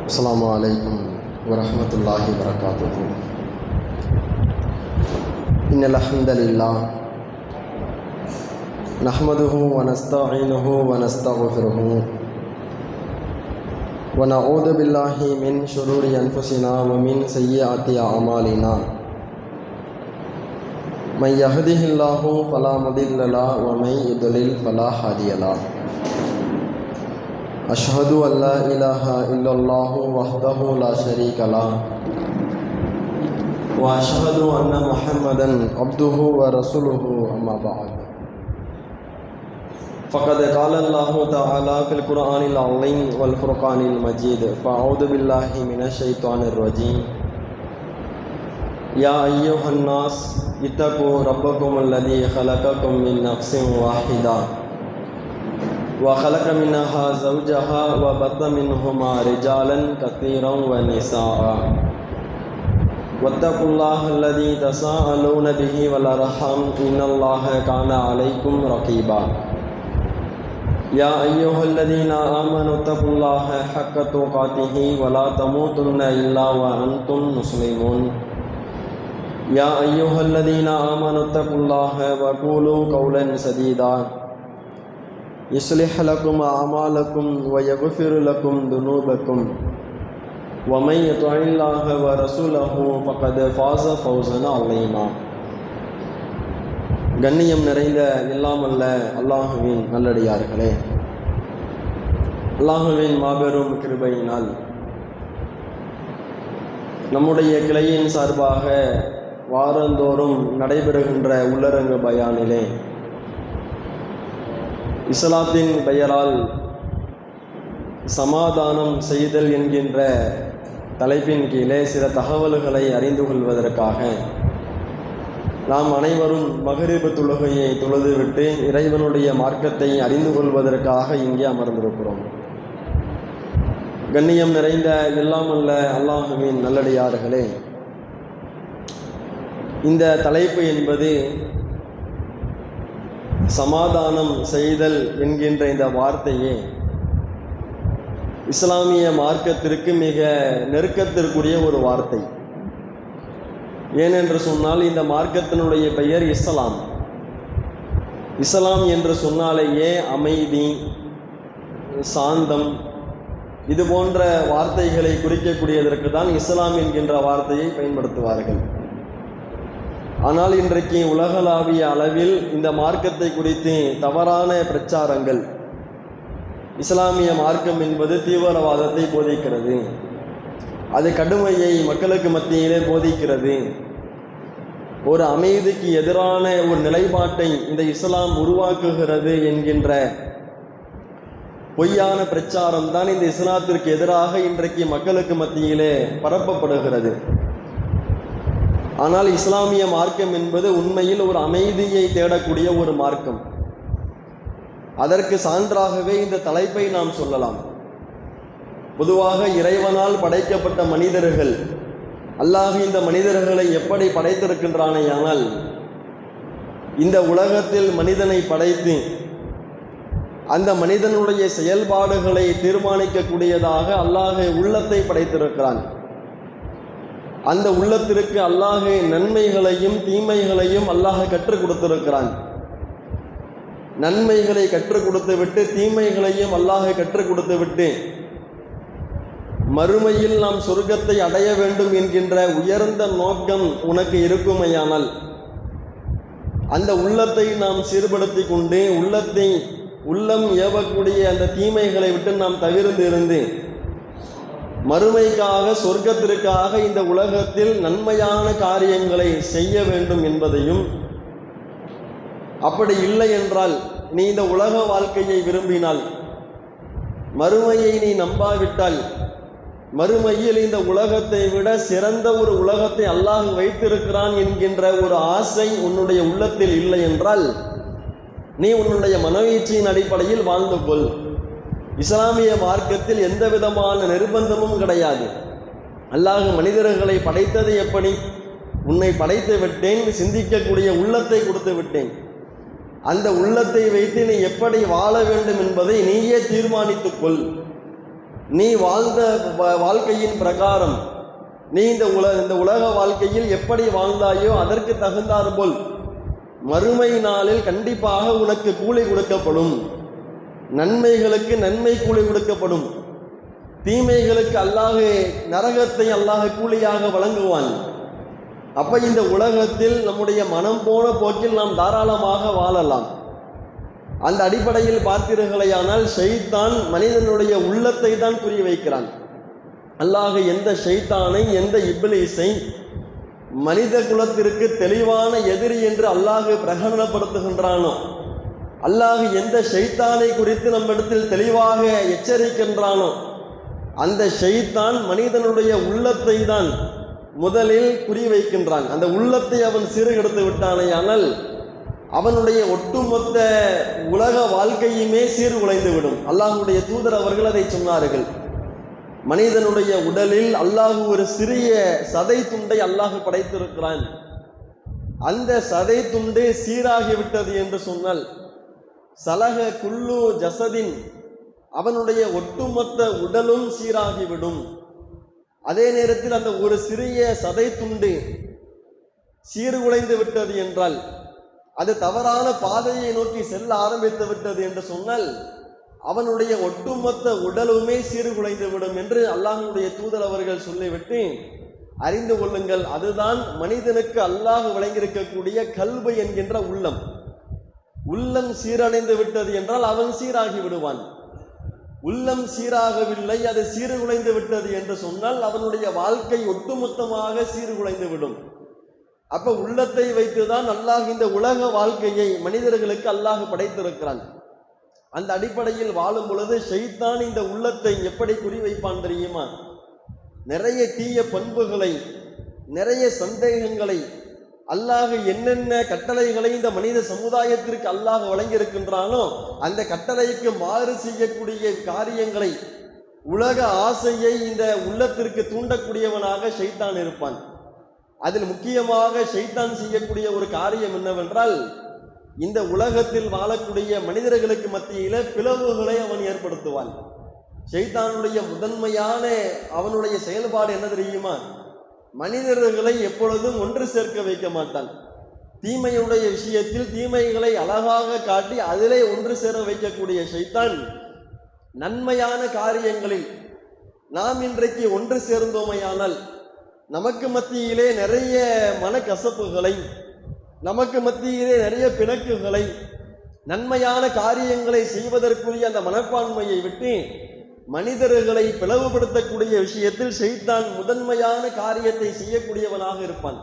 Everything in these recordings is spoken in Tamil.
அஸ்ஸலாமு அலைக்கும் வரஹ்மத்துல்லாஹி வபரகாத்துஹு. இன்னல் ஹம்தலில்லாஹ் நஹ்மதுஹு வ நஸ்தஈனுஹு வ நஸ்தக்ஃபிருஹு வ நஊது பில்லாஹி மின் ஷுரூரி அன்ஃபுஸினா வ மின் ஸய்யிஆத்தி அமாலினா. மன் யஹ்திஹில்லாஹு ஃபலா முதில்ல லஹு வ மன் யுத்லில் ஃபலா ஹாதிய லஹு. அஷ்ஹது அல்லா இலாஹா இல்லல்லாஹு வஹ்தஹு லா ஷரீக லஹு வ அஷ்ஹது அன்ன முஹம்மதன் அப்துஹு வ ரசூலுஹு அம்மா பஅத். ஃபகத் கால அல்லாஹு தஆலா ஃபில் குர்ஆனில் அஸீம் வல் ஃபுர்கானில் மஜீத். ஃபஅஊது பில்லாஹி மினஷ் ஷைத்தானிர் ரஜீம். யா அய்யுஹன் நாஸ் இத்தகு ரப்பக்கும் அல்லதீ ஹலகக்கும் மின் நஃப்ஸின் வாஹிதா وخلق منها زوجها وبث منهما رجالا كثيرا ونساء واتقوا الله الذي تساءلون به والأرحام إن الله كان عليكم رقيبا. يا أيها الذين آمنوا اتقوا الله حق تقاته ولا تموتن إلا وأنتم مسلمون. يا أيها الذين آمنوا اتقوا الله وقولوا قولا سديدا يصلح لكم أعمالكم ويغفر لكم ذنوبكم ومن يطع الله ورسوله فقد فاز فوزا عظيما. கண்ணியம் நிறைந்த எல்லாமல்ல அல்லாஹுவின் நல்லடியார்களே, அல்லாஹுவின் மாபெரும் கிருபையினால் நம்முடைய கிளையின் சார்பாக வாரந்தோறும் நடைபெறுகின்ற உள்ளரங்கு பயானிலே இஸ்லாத்தின் பெயரால் சமாதானம் செய்தல் என்கின்ற தலைப்பின் கீழே சில தகவல்களை அறிந்து கொள்வதற்காக நாம் அனைவரும் மக்ரிப் தொழுகையை தொழுதுவிட்டு இறைவனுடைய மார்க்கத்தை அறிந்து கொள்வதற்காக இங்கே அமர்ந்திருக்கிறோம். கண்ணியம் நிறைந்த எல்லாமல்ல அல்லாஹுவின் நல்லடியார்களே, இந்த தலைப்பு என்பது சமாதானம் செய்தல் என்கின்ற இந்த வார்த்தையே இஸ்லாமிய மார்க்கத்திற்கு மிக நெருக்கத்திற்குரிய ஒரு வார்த்தை. ஏனென்று சொன்னால் இந்த மார்க்கத்தினுடைய பெயர் இஸ்லாம். இஸ்லாம் என்று சொன்னாலேயே அமைதி, சாந்தம், இது போன்ற வார்த்தைகளை குறிக்கக்கூடியதற்கு தான் இஸ்லாம் என்கின்ற வார்த்தையை பயன்படுத்துவார்கள். ஆனால் இன்றைக்கு உலகளாவிய அளவில் இந்த மார்க்கத்தை குறித்து தவறான பிரச்சாரங்கள், இஸ்லாமிய மார்க்கம் என்பது தீவிரவாதத்தை போதிக்கிறது, அது கடுமையை மக்களுக்கு மத்தியிலே போதிக்கிறது, ஒரு அமைதிக்கு எதிரான ஒரு நிலைப்பாட்டை இந்த இஸ்லாம் உருவாக்குகிறது என்கின்ற பொய்யான பிரச்சாரம் தான் இந்த இஸ்லாத்திற்கு எதிராக இன்றைக்கு மக்களுக்கு மத்தியிலே பரப்பப்படுகிறது. ஆனால் இஸ்லாமிய மார்க்கம் என்பது உண்மையில் ஒரு அமைதியை தேடக்கூடிய ஒரு மார்க்கம். அதற்கு சான்றாகவே இந்த தலைப்பை நாம் சொல்லலாம். பொதுவாக இறைவனால் படைக்கப்பட்ட மனிதர்கள், அல்லாஹ் இந்த மனிதர்களை எப்படி படைத்திருக்கின்றானேயானால், இந்த உலகத்தில் மனிதனை படைத்து அந்த மனிதனுடைய செயல்பாடுகளை தீர்மானிக்கக்கூடியதாக அல்லாஹ் உள்ளத்தை படைத்திருக்கிறான். அந்த உள்ளத்திற்கு அல்லாஹ் நன்மைகளையும் தீமைகளையும் அல்லாஹ் கற்றுக் கொடுத்திருக்கிறான். நன்மைகளை கற்றுக் கொடுத்து விட்டு தீமைகளையும் அல்லாஹ் கற்றுக் கொடுத்து விட்டு மறுமையில் நாம் சொர்க்கத்தை அடைய வேண்டும் என்கின்ற உயர்ந்த நோக்கம் உனக்கு இருக்குமையானால் அந்த உள்ளத்தை நாம் சீர்படுத்தி கொண்டு உள்ளம் ஏவக்கூடிய அந்த தீமைகளை விட்டு நாம் தவிர்த்து இருந்து மறுமைக்காக சொர்க்கத்திற்காக இந்த உலகத்தில் நன்மையான காரியங்களை செய்ய வேண்டும் என்பதையும், அப்படி இல்லை என்றால் நீ இந்த உலக வாழ்க்கையை விரும்பினால், மறுமையை நீ நம்பாவிட்டால், மறுமையில் இந்த உலகத்தை விட சிறந்த ஒரு உலகத்தை அல்லாஹ் வைத்திருக்கிறான் என்கின்ற ஒரு ஆசை உன்னுடைய உள்ளத்தில் இல்லை என்றால் நீ உன்னுடைய மனவீழ்ச்சியின் அடிப்படையில் வாழ்ந்து கொள். இஸ்லாமிய மார்க்கத்தில் எந்த விதமான நிர்பந்தமும் கிடையாது. அல்லாஹ் மனிதர்களை படைத்தது எப்படி? உன்னை படைத்து விட்டேன், சிந்திக்கக்கூடிய உள்ளத்தை கொடுத்து விட்டேன். அந்த உள்ளத்தை வைத்து நீ எப்படி வாழ வேண்டும் என்பதை நீயே தீர்மானித்துக்கொள். நீ வாழ்ந்த வாழ்க்கையின் பிரகாரம் நீ இந்த உலக வாழ்க்கையில் எப்படி வாழ்ந்தாயோ அதற்கு தகுந்தாற்போல் மறுமை நாளில் கண்டிப்பாக உனக்கு கூலி கொடுக்கப்படும். நன்மைகளுக்கு நன்மை கூலி கொடுக்கப்படும், தீமைகளுக்கு அல்லாஹ் நரகத்தை அல்லாஹ் கூலியாக வழங்குவான். அப்ப இந்த உலகத்தில் நம்முடைய மனம் போன போக்கில் நாம் தாராளமாக வாழலாம். அந்த அடிப்படையில் பார்த்தீர்களேயானால் ஷைத்தான் மனிதனுடைய உள்ளத்தை தான் புரிய வைக்கிறான். அல்லாஹ் எந்த ஷைத்தானை, எந்த இப்லீஸை மனித குலத்திற்கு தெளிவான எதிரி என்று அல்லாஹ் பிரகடனப்படுத்துகின்றானோ, அல்லாஹ் எந்த ஷைத்தானை குறித்து நம்மிடத்தில் தெளிவாக எச்சரிக்கின்றானோ, அந்த ஷைத்தான் மனிதனுடைய உள்ளத்தை தான் முதலில் குறிவைக்கின்றான். அந்த உள்ளத்தை அவன் சீர்கெடுத்து விட்டானேயானால் அவனுடைய ஒட்டுமொத்த உலக வாழ்க்கையுமே சீர்குலைந்து விடும். அல்லாஹுடைய தூதர் அவர்கள் அதை சொன்னார்கள். மனிதனுடைய உடலில் அல்லாஹ் ஒரு சிறிய சதை துண்டை அல்லாஹ் படைத்திருக்கிறான். அந்த சதை துண்டு சீராகிவிட்டது என்று சொன்னால் சலக குல்லு ஜசதின், அவனுடைய ஒட்டுமொத்த உடலும் சீராகிவிடும். அதே நேரத்தில் அந்த ஒரு சிறிய சதை துண்டு சீர்குலைந்து விட்டது என்றால், அது தவறான பாதையை நோக்கி செல்ல ஆரம்பித்து விட்டது என்று சொன்னால் அவனுடைய ஒட்டுமொத்த உடலுமே சீர்குலைந்து விடும் என்று அல்லாஹ்வுடைய தூதர் அவர்கள் சொல்லிவிட்டு, அறிந்து கொள்ளுங்கள், அதுதான் மனிதனுக்கு அல்லாஹ் வழங்கியிருக்கக்கூடிய கல்பு என்கின்ற உள்ளம். உள்ளம் சீரடைந்து விட்டது என்றால் அவன் சீராகி விடுவான். உள்ளம் சீராகவில்லை, அது சீர்குலைந்து விட்டது என்று சொன்னால் அவனுடைய வாழ்க்கை ஒட்டுமொத்தமாக சீர்குலைந்து விடும். அப்ப உள்ளத்தை வைத்துதான் அல்லாஹ் இந்த உலக வாழ்க்கையை மனிதர்களுக்கு அல்லாஹ் படைத்திருக்கிறான். அந்த அடிப்படையில் வாழும் பொழுது ஷைத்தான் இந்த உள்ளத்தை எப்படி குறிவைப்பான் தெரியுமா? நிறைய தீய பண்புகளை, நிறைய சந்தேகங்களை, அல்லாஹ் என்னென்ன கட்டளைகளை இந்த மனித சமுதாயத்திற்கு அல்லாஹ் வழங்கியிருக்கின்றானோ அந்த கட்டளைக்கு மாறு செய்யக்கூடிய காரியங்களை, உலக ஆசையை இந்த உள்ளத்திற்கு தூண்டக்கூடியவனாக ஷைத்தான் இருப்பான். அதில் முக்கியமாக ஷைத்தான் செய்யக்கூடிய ஒரு காரியம் என்னவென்றால், இந்த உலகத்தில் வாழக்கூடிய மனிதர்களுக்கு மத்தியில பிளவுகளை அவன் ஏற்படுத்துவான். ஷைத்தானுடைய முதன்மையான அவனுடைய செயல்பாடு என்ன தெரியுமா? மனிதர்களை எப்பொழுதும் ஒன்று சேர்க்க வைக்க மாட்டான். தீமையுடைய விஷயத்தில் தீமைகளை அழகாக காட்டி அதிலே ஒன்று சேர வைக்கக்கூடிய ஷைத்தான் நன்மையான காரியங்களில் நாம் இன்றைக்கு ஒன்று சேர்ந்தோமையானால் நமக்கு மத்தியிலே நிறைய மனக்கசப்புகளை, நமக்கு மத்தியிலே நிறைய பிணக்குகளை, நன்மையான காரியங்களை செய்வதற்குரிய அந்த மனப்பான்மையை விட்டு மனிதர்களை பிளவுபடுத்தக்கூடிய விஷயத்தில் ஷைத்தான் முதன்மையான காரியத்தை செய்யக்கூடியவனாக இருப்பான்.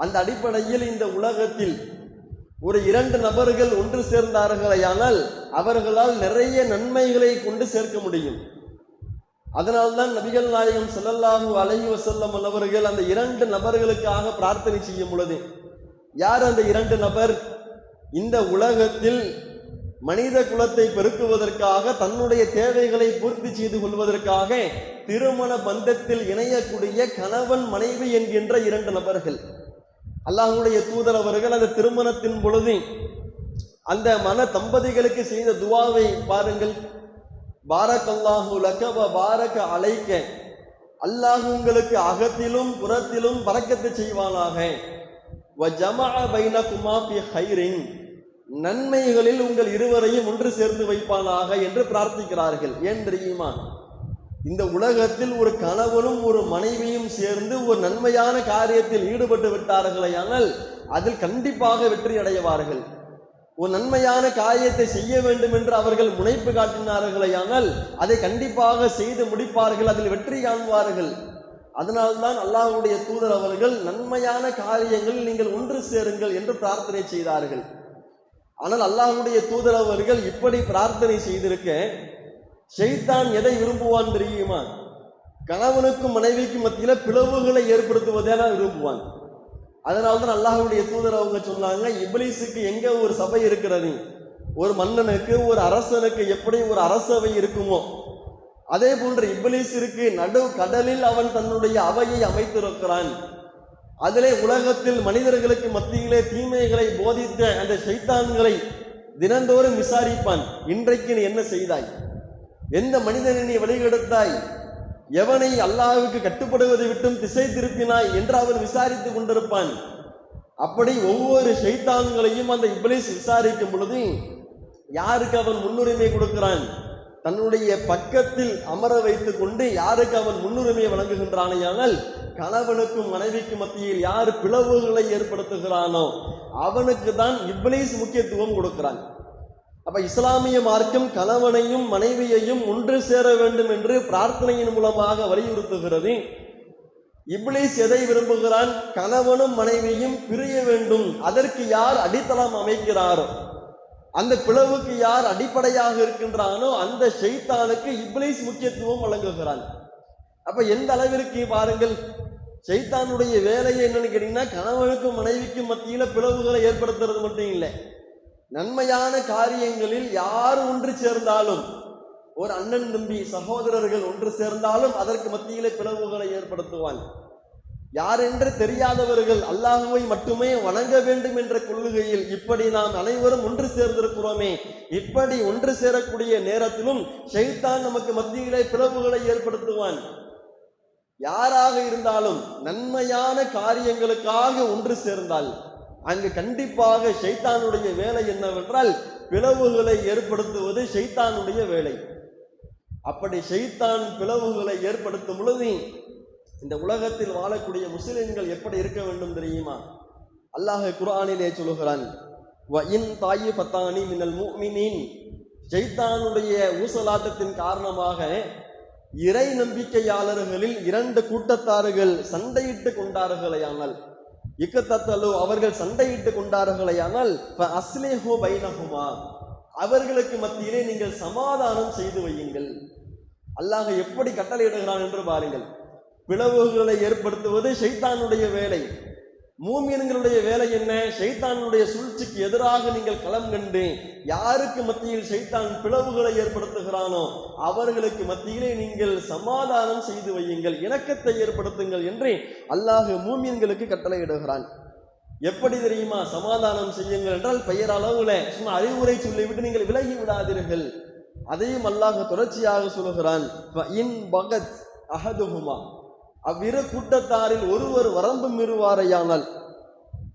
அந்த அடிப்படையில் இந்த உலகத்தில் ஒரு 2 நபர்கள் ஒன்று சேர்ந்தார்களேயானால் அவர்களால் நிறைய நன்மைகளை கொண்டு சேர்க்க முடியும். அதனால்தான் நபிகள் நாயகம் ஸல்லல்லாஹு அலைஹி வஸல்லம் அவர்கள் அந்த 2 நபர்களுக்காக பிரார்த்தனை செய்யும் பொழுது, யார் அந்த 2 நபர்? இந்த உலகத்தில் மனித குலத்தை பெருக்குவதற்காக, தன்னுடைய தேவைகளை பூர்த்தி செய்து கொள்வதற்காக திருமண பந்தத்தில் இணையக்கூடிய கணவன் மனைவி என்கின்ற 2 நபர்கள். அல்லாஹ்வுடைய தூதர் அவர்கள் அந்த திருமணத்தின் பொழுது அந்த மன தம்பதிகளுக்கு செய்த துவாவை பாருங்கள். பாரக்கல்லாஹு லக வ பாரக அலைக்க, அல்லாஹ் உங்களுக்கு அகத்திலும் புறத்திலும் பரக்கத்து செய்வானாக. வ ஜமஅ பைனகுமா ஃபி ஹைரின், நன்மைகளில் உங்கள் இருவரையும் ஒன்று சேர்ந்து வைப்பானாக என்று பிரார்த்திக்கிறார்கள். ஏன் தெரியுமா? இந்த உலகத்தில் ஒரு கணவனும் ஒரு மனைவியும் சேர்ந்து ஒரு நன்மையான காரியத்தில் ஈடுபட்டு விட்டார்களேயானால் அதில் கண்டிப்பாக வெற்றி அடைவார்கள். ஒரு நன்மையான காரியத்தை செய்ய வேண்டும் என்று அவர்கள் முனைப்பு காட்டினார்களேயானால் அதை கண்டிப்பாக செய்து முடிப்பார்கள், அதில் வெற்றி காண்பார்கள். அதனால்தான் அல்லாஹ்வுடைய தூதர் அவர்கள் நன்மையான காரியங்களில் நீங்கள் ஒன்று சேருங்கள் என்று பிரார்த்தனை செய்தார்கள். ஆனால் அல்லாஹ்வுடைய தூதர் அவர்கள் இப்படி பிரார்த்தனை செய்திருக்க, ஷைத்தான் எதை விரும்புவான் தெரியுமா? கணவனுக்கும் மனைவிக்கும் மத்தியில பிளவுகளை ஏற்படுத்துவதே விரும்புவான். அதனால்தான் அல்லாஹ்வுடைய தூதர் அவங்க சொன்னாங்க, இப்லீஸுக்கு எங்க ஒரு சபை இருக்கிறது, ஒரு மன்னனுக்கு ஒரு அரசனுக்கு எப்படி ஒரு அரசவை இருக்குமோ அதே போன்று இப்லீஸிற்கு நடு கடலில் அவன் தன்னுடைய அவையை அமைத்திருக்கிறான். அதிலே உலகத்தில் மனிதர்களுக்கு மத்தியிலே தீமைகளை போதித்த அந்த ஷைத்தான்களை தினந்தோறும் விசாரிப்பான். இன்றைக்கு நீ என்ன செய்தாய், எந்த மனிதனை நீ வழிகெடுத்தாய், எவனை அல்லாஹ்வுக்கு கட்டுப்படுவதை விட்டும் திசை திருப்பினாய் என்று அவன் விசாரித்துக் கொண்டிருப்பான். அப்படி ஒவ்வொரு ஷைத்தான்களையும் அந்த இப்லீஸ் விசாரிக்கும் பொழுது யாருக்கு அவன் முன்னுரிமை கொடுக்கிறான்? தன்னுடைய பக்கத்தில் அமர வைத்துக் கொண்டு யாருக்கு அவன் முன்னுரிமையை வழங்குகின்றானேயானால், கணவனுக்கும் மனைவிக்கும் மத்தியில் யார் பிளவுகளை ஏற்படுத்துகிறானோ அவனுக்கு தான் இப்லீஸ் முக்கியத்துவம் கொடுக்கிறான். அப்ப இஸ்லாமிய மார்க்கம் கணவனையும் மனைவியையும் ஒன்று சேர வேண்டும் என்று பிரார்த்தனையின் மூலமாக வலியுறுத்துகிறது. இப்லீஸ் எதை விரும்புகிறான்? கணவனும் மனைவியும் பிரிய வேண்டும். அதற்கு யார் அடித்தளம் அமைக்கிறாரோ, அந்த பிளவுக்கு யார் அடிப்படையாக இருக்கின்றானோ அந்த ஷைத்தானுக்கு இப்லீஸ் முக்கியத்துவம் வழங்குகிறான். அப்ப எந்த அளவிற்கு பாருங்கள், ஷைத்தானுடைய வேலையை என்னன்னு கேட்டீங்கன்னா, கணவனுக்கும் மனைவிக்கும் மத்தியில பிளவுகளை ஏற்படுத்துறது மட்டும் இல்லை, நன்மையான காரியங்களில் யார் ஒன்று சேர்ந்தாலும், ஒரு அண்ணன் தம்பி சகோதரர்கள் ஒன்று சேர்ந்தாலும் அதற்கு மத்தியிலே பிளவுகளை ஏற்படுத்துவான். யார் என்று தெரியாதவர்கள் அல்லாஹ்வை மட்டுமே வணங்க வேண்டும் என்ற கொள்கையில் இப்படி நாம் அனைவரும் ஒன்று சேர்ந்திருக்கிறோமே, இப்படி ஒன்று சேரக்கூடிய நேரத்திலும் ஷைத்தான் நமக்கு மத்தியிலே பிளவுகளை ஏற்படுத்துவான். யாராக இருந்தாலும் நன்மையான காரியங்களுக்காக ஒன்று சேர்ந்தால் அங்கு கண்டிப்பாக ஷைத்தானுடைய வேலை என்னவென்றால் பிளவுகளை ஏற்படுத்துவது ஷைத்தானுடைய வேலை. அப்படி ஷைத்தான் பிளவுகளை ஏற்படுத்தும் பொழுது இந்த உலகத்தில் வாழக்கூடிய முஸ்லிம்கள் எப்படி இருக்க வேண்டும் தெரியுமா? அல்லாஹ் குர்ஆனிலே சொல்கிறான், வஇன் தாயிஃபத்தானி மினல் முஃமினீன். ஷைத்தானுடைய ஊசலாட்டத்தின் காரணமாக இறை நம்பிக்கையாளர்களில் இரண்டு கூட்டத்தார்கள் சண்டையிட்டு கொண்டார்களேயானால், இக்கத்தத்தலு அவர்கள் சண்டையிட்டு கொண்டார்களேயானால் ஃபஅஸ்லிஹு பைனஹுமா, அவர்களுக்கு மத்தியிலே நீங்கள் சமாதானம் செய்து வையுங்கள். அல்லாஹ் எப்படி கட்டளையிடுகிறான் என்று பாருங்கள். பிளவுகளை ஏற்படுத்துவது ஷைத்தானுடைய வேலை. மூமின்களுடைய வேலை என்ன? ஷைத்தானுடைய சூழ்ச்சிக்கு எதிராக நீங்கள் களம் கண்டு யாருக்கு மத்தியில் ஷைத்தான் பிளவுகளை ஏற்படுத்துகிறானோ அவர்களுக்கு மத்தியிலே நீங்கள் சமாதானம் செய்து வையுங்கள், இணக்கத்தை ஏற்படுத்துங்கள் என்று அல்லாஹ் மூமின்களுக்கு கட்டளையிடுகிறான். எப்படி தெரியுமா சமாதானம் செய்யுங்கள் என்றால், பெயர் அளவுல சும்மா அறிவுரை சொல்லிவிட்டு நீங்கள் விலகி விடாதீர்கள். அதையும் அல்லாஹ் தொடர்ச்சியாக சொல்லுகிறான், அஹதுஹுமா, அவ்விரு கூட்டத்தாரில் ஒருவர் வரம்பு மீறுவாரையானால்,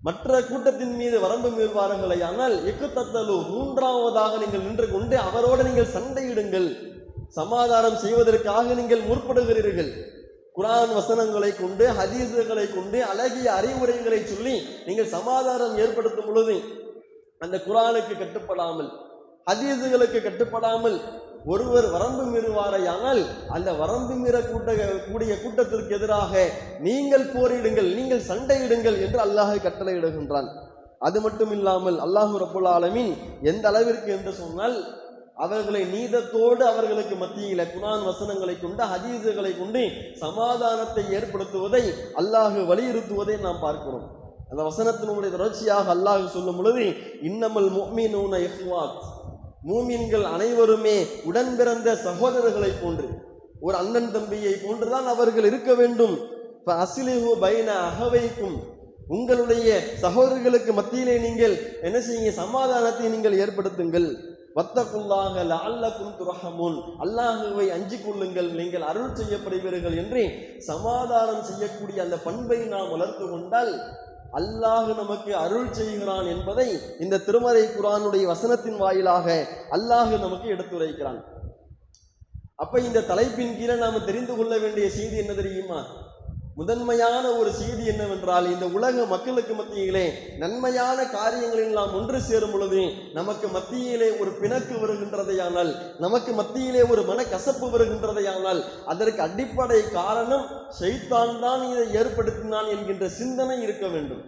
மற்ற கூட்டத்தின் மீது வரம்பு மீறுவார்களையானால் இக்குத்தத்தலு, மூன்றாவதாக நீங்கள் நின்று கொண்டு அவரோடு நீங்கள் சண்டையிடுங்கள். சமாதானம் செய்வதற்காக நீங்கள் முற்படுகிறீர்கள். குர்ஆன் வசனங்களை கொண்டு ஹதீஸ்களை கொண்டு அழகிய அறிவுரைகளை சொல்லி நீங்கள் சமாதானம் ஏற்படுத்தும் பொழுது அந்த குர்ஆனுக்கு கட்டுப்படாமல் ஹதீஸ்களுக்கு கட்டுப்படாமல் ஒருவர் வரம்பு மீறுவாரையானால் அந்த வரம்பு மீற கூடிய கூட்டத்திற்கு எதிராக நீங்கள் போரிடுங்கள், நீங்கள் சண்டையிடுங்கள் என்று அல்லாஹ் கட்டளையிடுகின்றான். அது மட்டும் இல்லாமல் அல்லாஹ் ரப்புல் ஆலமீன் எந்த அளவிற்கு என்று சொன்னால், அவர்களை நீதத்தோடு அவர்களுக்கு மத்தியில குர்ஆன் வசனங்களை கொண்டு ஹதீஸ்களை கொண்டு சமாதானத்தை ஏற்படுத்துவதை அல்லாஹ் வலியுறுத்துவதை நாம் பார்க்கிறோம். அந்த வசனத்தினுடைய தொடர்ச்சியாக அல்லாஹ் சொல்லும் பொழுது, இன்னமல் முஃமினூன இஹ்வாத், மூமின்கள் அனைவருமே உடன் பிறந்த சகோதரர்களை போன்று, ஒரு அண்ணன் தம்பியை போன்றுதான் அவர்கள் இருக்க வேண்டும். ஃபஅஸ்லிஹு பைன அஹவைக்கும், உங்களுடைய சகோதரர்களுக்கு மத்தியிலே நீங்கள் என்ன செய்யுங்க, சமாதானத்தை நீங்கள் ஏற்படுத்துங்கள். வத்தகுல்லாஹ லஅல்லகும் துர்ஹமூன், அல்லாஹ்வை அஞ்சிக் கொள்ளுங்கள், நீங்கள் அருள் செய்யப்படுவீர்கள் என்று சமாதானம் செய்யக்கூடிய அந்த பண்பை நாம் வளர்த்து கொண்டால் அல்லாஹ் நமக்கு அருள் செய்கிறான் என்பதை இந்த திருமறை குர்ஆனுடைய வசனத்தின் வாயிலாக அல்லாஹ் நமக்கு எடுத்துரைக்கிறான். அப்ப இந்த தலைப்பின் கீழே நாம தெரிந்து கொள்ள வேண்டிய செய்தி என்ன தெரியுமா? முதன்மையான ஒரு செய்தி என்னவென்றால், இந்த உலக மக்களுக்கு மத்தியிலே நன்மையான காரியங்களில் நாம் ஒன்று சேரும் பொழுது நமக்கு மத்தியிலே ஒரு பிணக்கு வருகின்றதையானால், நமக்கு மத்தியிலே ஒரு மனக்கசப்பு வருகின்றதையானால் அதற்கு அடிப்படை காரணம் ஷைத்தான் தான் இதை ஏற்படுத்தினான் என்கின்ற சிந்தனை இருக்க வேண்டும்.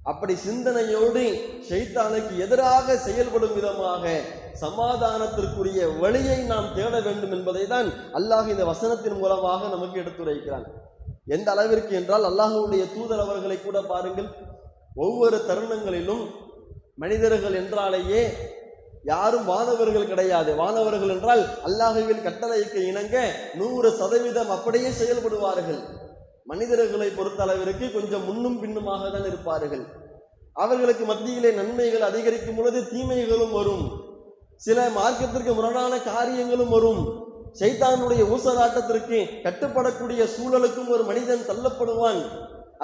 அப்படி சிந்தனையோடு ஷைத்தானுக்கு எதிராக செயல்படும் விதமாக சமாதானத்திற்குரிய வழியை நாம் தேட வேண்டும் என்பதை தான் அல்லாஹ் இந்த வசனத்தின் மூலமாக நமக்கு எடுத்துரைக்கிறான். எந்த அளவிற்கு என்றால், அல்லாஹ்வுடைய தூதர் அவர்களை கூட பாருங்கள், ஒவ்வொரு தருணங்களிலும் மனிதர்கள் என்றாலேயே யாரும் வானவர்கள் கிடையாது. வானவர்கள் என்றால் அல்லாஹ்வின் கட்டளைக்கு இணங்க 100% அப்படியே செயல்படுவார்கள். மனிதர்களை பொறுத்த அளவிற்கு கொஞ்சம் முன்னும் பின்னுமாக தான் இருப்பார்கள். அவர்களுக்கு மத்தியிலே நன்மைகள் அதிகரிக்கும் பொழுது தீமைகளும் வரும், சில மார்க்கத்திற்கு முரணான காரியங்களும் வரும். ஷைத்தானுடைய ஊசலாட்டத்திற்கு கட்டுப்படக்கூடிய சூழலுக்கும் ஒரு மனிதன் தள்ளப்படுவான்.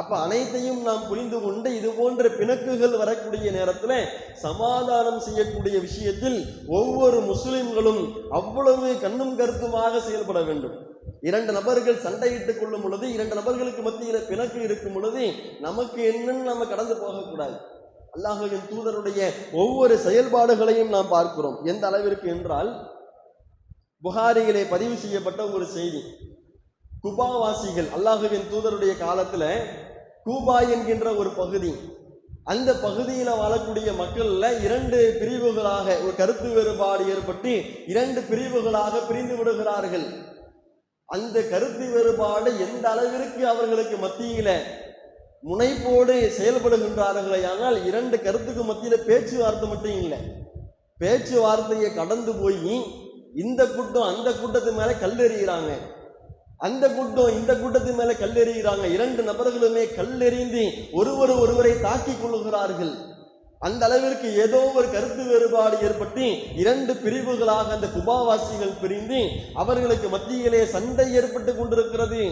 அப்ப அனைத்தையும் நாம் புரிந்து கொண்டு இது போன்ற பிணக்குகள் வரக்கூடிய நேரத்தில் சமாதானம் செய்யக்கூடிய விஷயத்தில் ஒவ்வொரு முஸ்லிம்களும் அவ்வளவு கண்ணும் கருத்துமாக செயல்பட வேண்டும். இரண்டு நபர்கள் சண்டையிட்டுக் கொள்ளும் பொழுது, இரண்டு நபர்களுக்கு மத்தியில் பிணக்கு இருக்கும் பொழுது நமக்கு என்னன்னு நம்ம கடந்து போகக்கூடாது. அல்லாஹ்வின் தூதருடைய ஒவ்வொரு செயல்பாடுகளையும் நாம் பார்க்கிறோம். எந்த அளவிற்கு என்றால், புகாரியிலே பதிவு செய்யப்பட்ட ஒரு செய்தி, குபாவாசிகள் அல்லாஹ்வின் தூதருடைய காலத்துல கூபா என்கின்ற ஒரு பகுதி, அந்த பகுதியில வாழக்கூடிய மக்கள்ல இரண்டு பிரிவுகளாக ஒரு கருத்து வேறுபாடு ஏற்பட்டு இரண்டு பிரிவுகளாக பிரிந்து விடுகிறார்கள். அந்த கருத்து வேறுபாடு எந்த அளவிற்கு அவர்களுக்கு மத்தியில முனைப்போடு செயல்படுகின்றார்களே, ஆனால் இரண்டு கருத்துக்கு மத்தியில பேச்சுவார்த்தை மட்டும் இல்லை, பேச்சுவார்த்தையை கடந்து போய் இந்த கூட்டம் அந்த கூட்டத்து மேல கல்லெறிகிறாங்க, அந்த கூட்டம் இந்த கூட்டத்து மேல கல்லெறிகிறாங்க. இரண்டு நபர்களுமே கல்லெறிந்து ஒருவரை தாக்கி கொள்ளுகிறார்கள். அந்த அளவிற்கு ஏதோ ஒரு கருத்து வேறுபாடு ஏற்பட்டு இரண்டு பிரிவுகளாக அந்த குபாவாசிகள் பிரிந்து அவர்களுக்கு மத்தியிலே சண்டை ஏற்பட்டு கொண்டிருக்கிறது.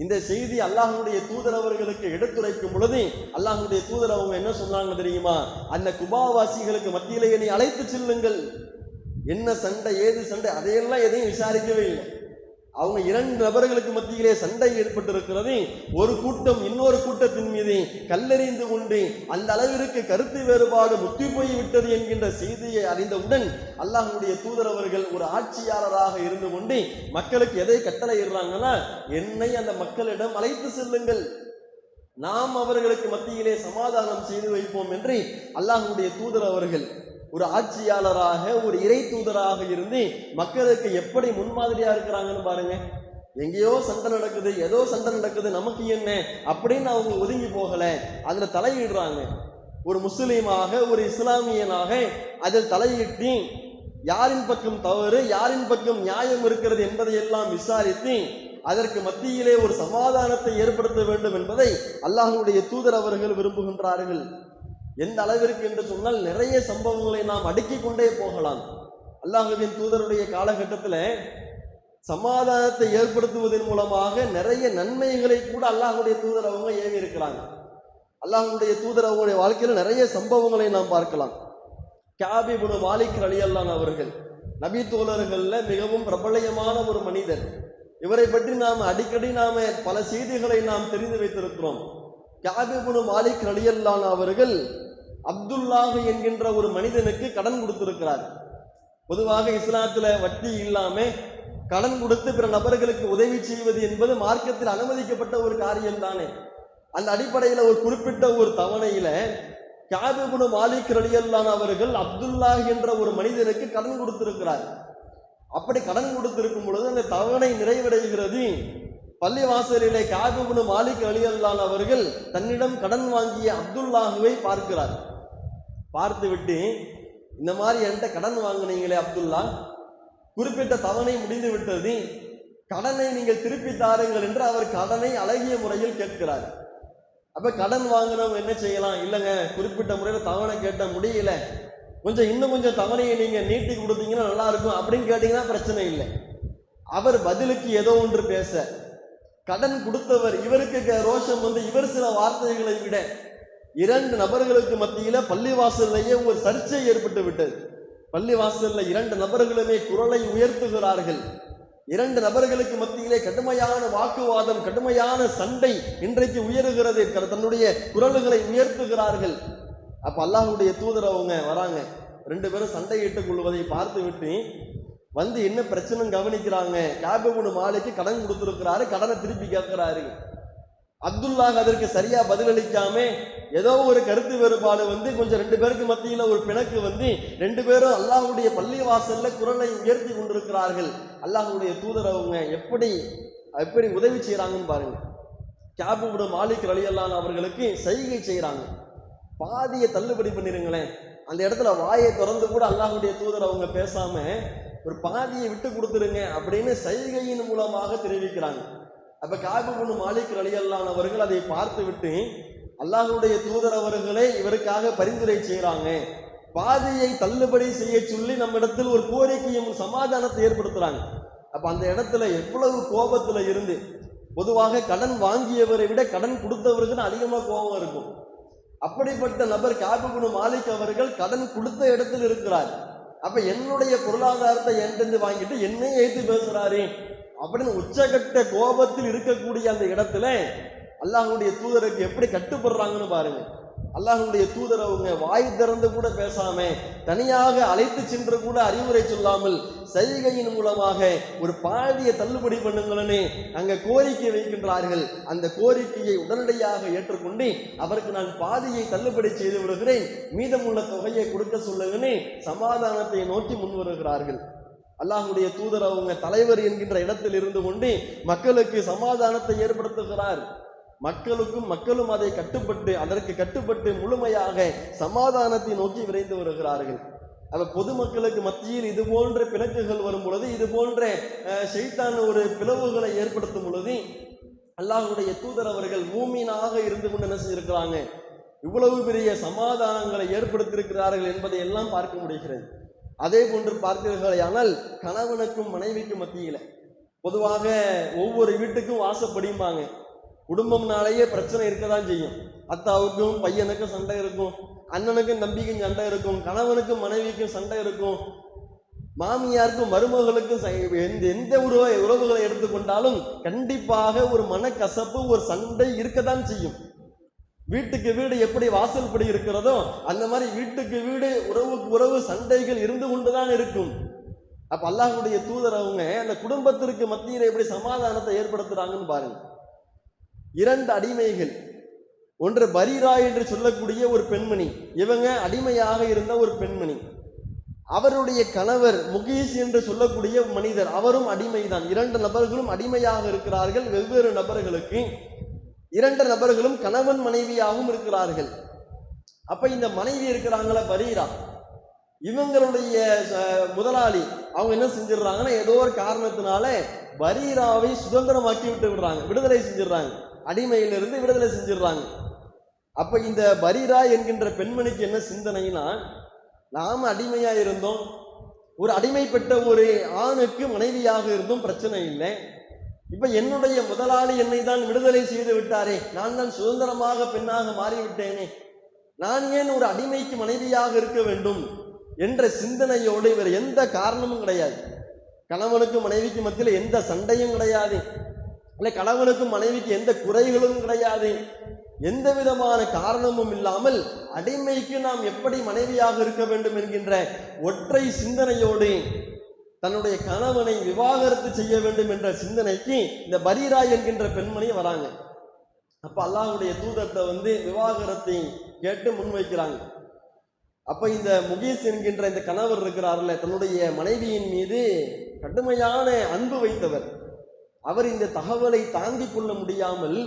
இந்த செய்தி அல்லாஹ்வுடைய தூதர் அவர்களுக்கு எடுத்துரைக்கும் பொழுது அல்லாஹ்வுடைய தூதர் அவங்க என்ன சொன்னாங்க தெரியுமா? அந்த குபாவாசிகளுக்கு மத்தியிலே என்னை அழைத்து செல்லுங்கள். என்ன சண்டை, ஏது சண்டை, அதையெல்லாம் எதையும் விசாரிக்கவே இல்லை. அவங்க இரண்டு நபர்களுக்கு மத்தியிலே சண்டை ஏற்பட்டிருக்கிறது. ஒரு கூட்டம் இன்னொரு கூட்டத்தின் மீது கல்லெறிந்து கொண்டு அந்த அளவிற்கு கருத்து வேறுபாடு முத்தி போய் விட்டது என்கின்ற செய்தியை அறிந்தவுடன் அல்லாஹ்வுடைய தூதர் அவர்கள் ஒரு ஆட்சியாளராக இருந்து கொண்டு மக்களுக்கு எதை கட்டளையிடுறாங்கன்னா, என்னை அந்த மக்களிடம் அழைத்து செல்லுங்கள், நாம் அவர்களுக்கு மத்தியிலே சமாதானம் செய்து வைப்போம் என்று அல்லாஹ்வுடைய தூதர் அவர்கள் ஒரு ஆட்சியாளராக ஒரு இறை தூதராக இருந்து மக்களுக்கு எப்படி முன்மாதிரியா இருக்கிறாங்கன்னு பாருங்க. எங்கேயோ சண்டை நடக்குது, ஏதோ சண்டை நடக்குது, நமக்கு என்ன அப்படின்னு அவங்க ஒதுங்கி போகல, அதுல தலையிடுறாங்க. ஒரு முஸ்லீமாக ஒரு இஸ்லாமியனாக அதில் தலையிட்டு யாரின் பக்கம் தவறு யாரின் பக்கம் நியாயம் இருக்கிறது என்பதை எல்லாம் விசாரித்து அதற்கு மத்தியிலே ஒரு சமாதானத்தை ஏற்படுத்த வேண்டும் என்பதை அல்லாஹ்வுடைய தூதர் அவர்கள் விரும்புகின்றார்கள். எந்த அளவிற்கு என்று சொன்னால் நிறைய சம்பவங்களை நாம் அடுக்கிக் கொண்டே போகலாம். அல்லாஹ்வின் தூதருடைய காலகட்டத்தில் சமாதானத்தை ஏற்படுத்துவதன் மூலமாக நிறைய நன்மைகளை கூட அல்லாஹ்வுடைய தூதர் அவங்க ஏவி இருக்கிறாங்க. அல்லாஹ்வுடைய தூதர் அவங்களுடைய வாழ்க்கையில் நிறைய சம்பவங்களை நாம் பார்க்கலாம். கஅப் இப்னு மாலிக் ரலியல்லாஹு அன்ஹு அவர்கள் நபி தோழர்கள்ல மிகவும் பிரபலமான ஒரு மனிதர். இவரை பற்றி நாம் அடிக்கடி பல செய்திகளை நாம் தெரிந்து வைத்திருக்கிறோம். கஅப் இப்னு மாலிக் ரலியல்லாஹு அன்ஹு அவர்கள் அப்துல்லாஹ் என்கின்ற ஒரு மனிதனுக்கு கடன் கொடுத்திருக்கிறார். பொதுவாக இஸ்லாத்துல வட்டி இல்லாம கடன் கொடுத்து பிற நபர்களுக்கு உதவி செய்வது என்பது மார்க்கத்தில் அனுமதிக்கப்பட்ட ஒரு காரியம் தானே. அந்த அடிப்படையில் ஒரு குறிப்பிட்ட ஒரு தவணையில கஅப் இப்னு மாலிக் ரலியல்லாஹு அன்ஹு அவர்கள் அப்துல்லாஹ் என்ற ஒரு மனிதனுக்கு கடன் கொடுத்திருக்கிறார். அப்படி கடன் கொடுத்திருக்கும் பொழுது அந்த தவணை நிறைவடைகிறது. பள்ளிவாசலிலே கஅப் இப்னு மாலிக் ரலியல்லாஹு அன்ஹு அவர்கள் தன்னிடம் கடன் வாங்கிய அப்துல்லாஹுவை பார்க்கிறார். பார்த்துவிட்டு, இந்த மாதிரி என்கிட்ட கடன் வாங்கினீங்களே அப்துல்லா, குறிப்பிட்ட தவணை முடிந்து விட்டது, கடனை நீங்கள் திருப்பி தாருங்கள் என்று அவர் கடனை அழகிய முறையில் கேட்கிறார். அப்ப கடன் வாங்கினவங்க என்ன செய்யலாம்? இல்லைங்க, குறிப்பிட்ட முறையில் தவணை கேட்ட முடியல, இன்னும் கொஞ்சம் தவணையை நீங்க நீட்டி கொடுத்தீங்கன்னா நல்லா இருக்கும் அப்படின்னு கேட்டீங்கன்னா பிரச்சனை இல்லை. அவர் பதிலுக்கு ஏதோ ஒன்று பேச, கடன் கொடுத்தவர் இவருக்கு ரோஷம் இவர் சில வார்த்தைகளை விட இரண்டு நபர்களுக்கு மத்தியில பள்ளிவாசல்லையே ஒரு சர்ச்சை ஏற்பட்டு விட்டது. பள்ளிவாசல்ல இரண்டு நபர்களுமே குரலை உயர்த்துகிறார்கள். இரண்டு நபர்களுக்கு மத்தியிலே கடுமையான வாக்குவாதம், கடுமையான சண்டை இன்றைக்கு உயருகிறது. தன்னுடைய குரல்களை உயர்த்துகிறார்கள். அப்ப அல்லாஹ்வுடைய தூதர் அவங்க வராங்க. ரெண்டு பேரும் சண்டையிட்டுக் கொள்வதை பார்த்து விட்டு என்ன பிரச்சனை கவனிக்கிறாங்க. கஅப் இப்னு மாலிக் கடன் கொடுத்திருக்கிறாரு, கடனை திருப்பி கேட்கிறாரு. அப்துல்லாஹ் அதற்கு சரியா பதிலளிக்காம ஏதோ ஒரு கருத்து வேறுபாடு ரெண்டு பேருக்கு மத்தியில ஒரு பிணக்கு ரெண்டு பேரும் அல்லாஹ்வுடைய பள்ளி வாசல்ல குரலை உயர்த்தி கொண்டிருக்கிறார்கள். அல்லாஹ்வுடைய தூதர் அவங்க எப்படி உதவி செய்யறாங்கன்னு பாருங்க. கஅப் இப்னு மாலிக் ரலியல்லாஹு அன்ஹு அவர்களுக்கு சைகை செய்யறாங்க, பாதியை தள்ளுபடி பண்ணிருங்களேன். அந்த இடத்துல வாயை திறந்து கூட அல்லாஹ்வுடைய தூதர் அவங்க பேசாம ஒரு பாதியை விட்டு கொடுத்துருங்க அப்படின்னு சைகையின் மூலமாக தெரிவிக்கிறாங்க. அப்ப கஅப் இப்னு மாலிக் ரலியல்லாஹு அன்ஹு அவர்கள் அதை பார்த்து விட்டு அல்லாஹ்வுடைய தூதர் அவர்களே இவருக்காக பரிந்துரை செய்யறாங்க, பாதியை தள்ளுபடி செய்ய சொல்லி நம்ம இடத்தில் ஒரு கோரிக்கையும் சமாதானத்தை ஏற்படுத்துறாங்க. அப்ப அந்த இடத்துல எவ்வளவு கோபத்துல இருந்து, பொதுவாக கடன் வாங்கியவரை விட கடன் கொடுத்தவருக்கு தான் அதிகமா கோபம் இருக்கும். அப்படிப்பட்ட நபர் காப் இப்னு மாலிக் அவர்கள் கடன் கொடுத்த இடத்தில் இருக்கிறார். அப்ப என்னுடைய பொருளாதாரத்தை என்கிட்ட வாங்கிட்டு என்னையே ஏத்து பேசுறாரு அப்படின்னு உச்சகட்ட கோபத்தில் இருக்கக்கூடிய அந்த இடத்துல அல்லாஹ்வுடைய தூதருக்கு எப்படி கட்டுப்படுறாங்கன்னு பாருங்க. அல்லாஹ்வுடைய தூதர் அவங்க வாய் திறந்து கூட பேசாம, தனியாக அழைத்து சென்று கூட அறிவுரை சொல்லாமல் சைகையின் மூலமாக ஒரு பாதியை தள்ளுபடி பண்ணுங்களே அங்க கோரிக்கை வைக்கின்றார்கள். அந்த கோரிக்கையை உடனடியாக ஏற்றுக்கொண்டு அவருக்கு நான் பாதியை தள்ளுபடி செய்து விடுகிறேன், மீதமுள்ள தொகையை கொடுக்க சொல்லுங்கன்னு சமாதானத்தை நோக்கி முன் வருகிறார்கள். அல்லாஹ்வுடைய தூதர் அவங்க தலைவர் என்கின்ற இடத்தில் இருந்து கொண்டு மக்களுக்கு சமாதானத்தை ஏற்படுத்துகிறார். மக்களும் அதை அதற்கு கட்டுப்பட்டு முழுமையாக சமாதானத்தை நோக்கி விரைந்து வருகிறார்கள். அப்ப பொதுமக்களுக்கு மத்தியில் இது போன்ற பிணக்குகள் வரும் பொழுது, இது போன்ற ஷைத்தான் ஒரு பிளவுகளை ஏற்படுத்தும் பொழுது அல்லாஹ்வுடைய தூதர் அவர்கள் மூமினாக இருந்து கொண்டு என்ன செஞ்சிருக்கிறாங்க, இவ்வளவு பெரிய சமாதானங்களை ஏற்படுத்தியிருக்கிறார்கள் என்பதை எல்லாம் பார்க்க முடிகிறது. அதே போன்று பார்த்தீர்களானால் கணவனுக்கும் மனைவிக்கும் மத்தியில பொதுவாக ஒவ்வொரு வீட்டுக்கும் வாசப்படியும்பாங்க. குடும்பம்னாலேயே பிரச்சனை இருக்கதான் செய்யும். அத்தாவுக்கும் பையனுக்கும் சண்டை இருக்கும், அண்ணனுக்கும் தம்பிக்கும் சண்டை இருக்கும், கணவனுக்கும் மனைவிக்கும் சண்டை இருக்கும், மாமியாருக்கும் மருமகளுக்கும் எந்த உறவுகளை எடுத்துக்கொண்டாலும் கண்டிப்பாக ஒரு மனக்கசப்பு, ஒரு சண்டை இருக்கத்தான் செய்யும். வீட்டுக்கு வீடு எப்படி வாசல்படி இருக்கிறதோ அந்த மாதிரி வீட்டுக்கு வீடு, உறவுக்கு உறவு சண்டைகள் இருந்து கொண்டுதான் இருக்கும். அப்ப அல்லாஹ்வுடைய தூதர் அவங்க அந்த குடும்பத்திற்கு மத்தியில் எப்படி சமாதானத்தை ஏற்படுத்துறாங்கன்னு பாருங்க. 2 அடிமைகள், ஒன்று பரீரா என்று சொல்லக்கூடிய ஒரு பெண்மணி, இவங்க அடிமையாக இருந்த ஒரு பெண்மணி. அவருடைய கணவர் முகீஸ் என்று சொல்லக்கூடிய மனிதர், அவரும் அடிமைதான். 2 நபர்களும் அடிமையாக இருக்கிறார்கள். வெவ்வேறு நபர்களுக்கு 2 நபர்களும் கணவன் மனைவியாகவும் இருக்கிறார்கள். அப்ப இந்த மனைவி இருக்கிறாங்கள பரீரா, இவங்களுடைய முதலாளி அவங்க என்ன செஞ்சிடறாங்கன்னா, ஏதோ ஒரு காரணத்தினால பரீராவை சுதந்திரமாக்கி விடுதலை செஞ்சிடறாங்க, அடிமையிலிருந்து விடுதலை செஞ்சிடறாங்க. அப்ப இந்த பரீரா என்கின்ற பெண்மணிக்கு என்ன சிந்தனைனா, நாம அடிமையா இருந்தோம், ஒரு அடிமைப்பட்ட ஒரு ஆணுக்கு மனைவியாக இருந்தும் பிரச்சனை இல்லை, இப்ப என்னுடைய முதலாளி என்னை தான் விடுதலை செய்து விட்டாரே, நான் தான் சுதந்திரமாக பெண்ணாக மாறிவிட்டேனே, நான் ஏன் ஒரு அடிமைக்கு மனைவியாக இருக்க வேண்டும் என்ற சிந்தனையோடு இவர் எந்த காரணமும் கிடையாது. கணவனுக்கும் மனைவிக்கு மத்தியில் எந்த சண்டையும் கிடையாது, இல்லை கணவனுக்கும் மனைவிக்கு எந்த குறைகளும் கிடையாது, எந்த விதமான காரணமும் இல்லாமல் அடிமைக்கு நாம் எப்படி மனைவியாக இருக்க வேண்டும் என்கின்ற ஒற்றை சிந்தனையோடு தன்னுடைய கணவனை விவாகரத்து செய்ய வேண்டும் என்ற சிந்தனைக்கு இந்த பரீரா என்கின்ற பெண்மணி வராங்க. அப்ப அல்லாஹ்வுடைய தூதர்கிட்ட விவாகரத்தை கேட்டு முன்வைக்கிறாங்க. அப்ப இந்த முகீஸ் என்கின்ற இந்த கணவர் இருக்கிறார்ல, தன்னுடைய மனைவியின் மீது கடுமையான அன்பு வைத்தவர், அவர் இந்த தகவலை தாங்கிக் கொள்ள முடியாமல்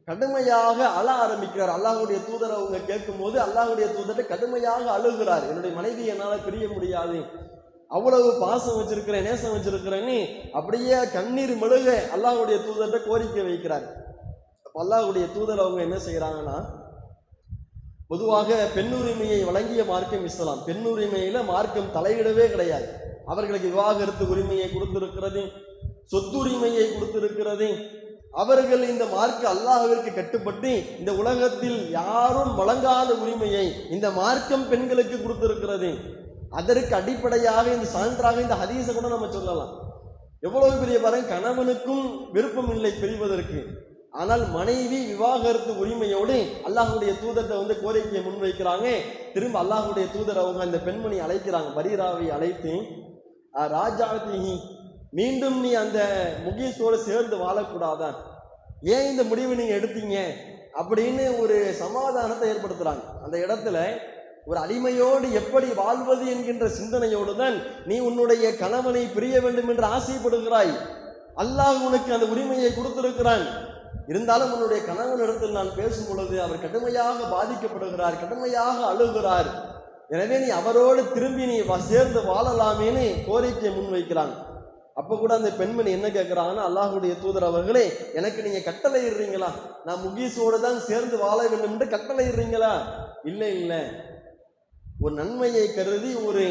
கடுமையாக அழ ஆரம்பிக்கிறார். அல்லாஹ்வுடைய தூதர் அவங்க கேட்கும் போது அல்லாஹ்வுடைய தூதர் கடுமையாக அழுகிறார். என்னுடைய மனைவி என்னால பிரிய முடியாது, அவ்வளவு பாசம் வச்சிருக்கிறேன், நேசம் வச்சிருக்கிறேன்னு அப்படியே கண்ணீர் மெழுக அல்லாஹ்வுடைய தூதர்கிட்ட கோரிக்கை வைக்கிறார். அல்லாஹ்வுடைய தூதர் அவங்க என்ன செய்யறாங்கன்னா, பொதுவாக பெண்ணுரிமையை வழங்கிய மார்க்கம் இஸ்லாம். பெண்ணுரிமையில மார்க்கம் தலையிடவே கிடையாது. அவர்களுக்கு விவாகரத்து உரிமையை கொடுத்திருக்கிறது, சொத்துரிமையை கொடுத்திருக்கிறது. அவர்கள் இந்த மார்க்க அல்லாஹ்விற்கு கட்டுப்பட்டு இந்த உலகத்தில் யாரும் வழங்காத உரிமையை இந்த மார்க்கம் பெண்களுக்கு கொடுத்திருக்கிறது. அதற்கு அடிப்படையாக இந்த சான்றாக இந்த ஹதீஸை கூட நம்ம சொல்லலாம். எவ்வளவு பெரிய பாருங்க, கணவனுக்கும் விருப்பம் இல்லை பிரிவதற்கு, ஆனால் மனைவி விவாகரத்து உரிமையோடு அல்லாஹ்வுடைய தூதர்கிட்ட கோரிக்கையை முன்வைக்கிறாங்க. திரும்ப அல்லாஹ்வுடைய தூதர் அவங்க அந்த பெண்மணி அழைக்கிறாங்க, பரீராவை அழைத்து, ராஜாத்திஹி, மீண்டும் நீ அந்த முகீஸோடு சேர்ந்து வாழக்கூடாதா, ஏன் இந்த முடிவு நீங்க எடுத்தீங்க அப்படின்னு ஒரு சமாதானத்தை ஏற்படுத்துறாங்க. அந்த இடத்துல ஒரு அடிமையோடு எப்படி வாழ்வது என்கின்ற சிந்தனையோடு தான் நீ உன்னுடைய கணவனை பிரிய வேண்டும் என்று ஆசைப்படுகிறாய். அல்லாஹ் உனக்கு அந்த உரிமையை கொடுத்திருக்கிறான். இருந்தாலும் உன்னுடைய கணவனிடத்தில் நான் பேசும் பொழுது அவர் கடுமையாக பாதிக்கப்படுகிறார், கடுமையாக அழுகிறார். எனவே நீ அவரோடு திரும்பி நீ சேர்ந்து வாழலாமேன்னு கோரிக்கையை முன்வைக்கிறாங்க. அப்ப கூட அந்த பெண்மணி என்ன கேட்கிறாங்கன்னா, அல்லாஹ்வுடைய தூதர் அவர்களே, எனக்கு நீங்க கட்டளை இடுறீங்களா, நான் முகீஸோடு தான் சேர்ந்து வாழ வேண்டும் என்று கட்டளை இடுறீங்களா? இல்லை இல்லை, ஒரு நன்மையை கருதி ஒரு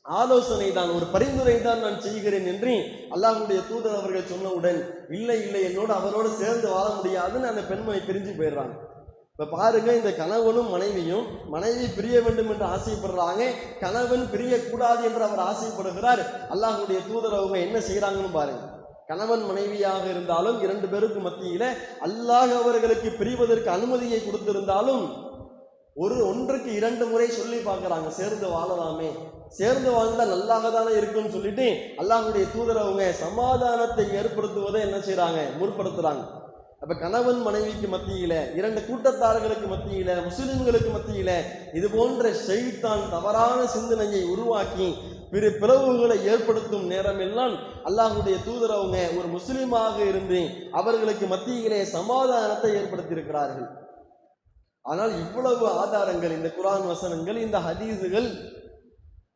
ஆலோசனை தான், ஒரு பரிந்துரை தான் நான் செய்கிறேன் என்று அல்லாஹ்வுடைய தூதர் அவர்கள் சொன்னவுடன், இல்லை இல்லை என்னோட அவரோடு சேர்ந்து வாழ முடியாதுன்னு அந்த பெண்மணி பிரிஞ்சு போயிடுறாங்க. இப்ப பாருங்க, இந்த கணவனும் மனைவியும், மனைவி பிரிய வேண்டும் என்று ஆசைப்படுறாங்க, கணவன் பிரியக்கூடாது என்று அவர் ஆசைப்படுகிறார். அல்லாஹ்வுடைய தூதர் அவங்க என்ன செய்யறாங்கன்னு பாருங்க. கணவன் மனைவியாக இருந்தாலும் இரண்டு பேருக்கு மத்தியில அல்லாஹ் அவர்களுக்கு பிரிவதற்கு அனுமதியை கொடுத்திருந்தாலும் ஒன்றுக்கு இரண்டு முறை சொல்லி பார்க்கறாங்க, சேர்ந்து வாழலாமே, சேர்ந்து வாழ்ந்தா நல்லாக தானே இருக்குன்னு சொல்லிட்டு அல்லாஹ்வுடைய தூதர் அவங்க சமாதானத்தை ஏற்படுத்துவதை என்ன செய்யறாங்க, முற்படுத்துறாங்க. அப்ப கணவன் மனைவிக்கு மத்தியில, இரண்டு கூட்டத்தார்களுக்கு மத்தியில, முஸ்லிம்களுக்கு மத்தியில இது போன்ற ஷைத்தான் தவறான சிந்தனையை உருவாக்கி பிளவுகளை ஏற்படுத்தும் நேரம் எல்லாம் அல்லாஹ்வுடைய தூதர் அவங்க ஒரு முஸ்லிமாக இருந்து அவர்களுக்கு மத்தியிலே சமாதானத்தை ஏற்படுத்தி இருக்கிறார்கள். ஆனால் இவ்வளவு ஆதாரங்கள், இந்த குர்ஆன் வசனங்கள், இந்த ஹதீஸுகள்,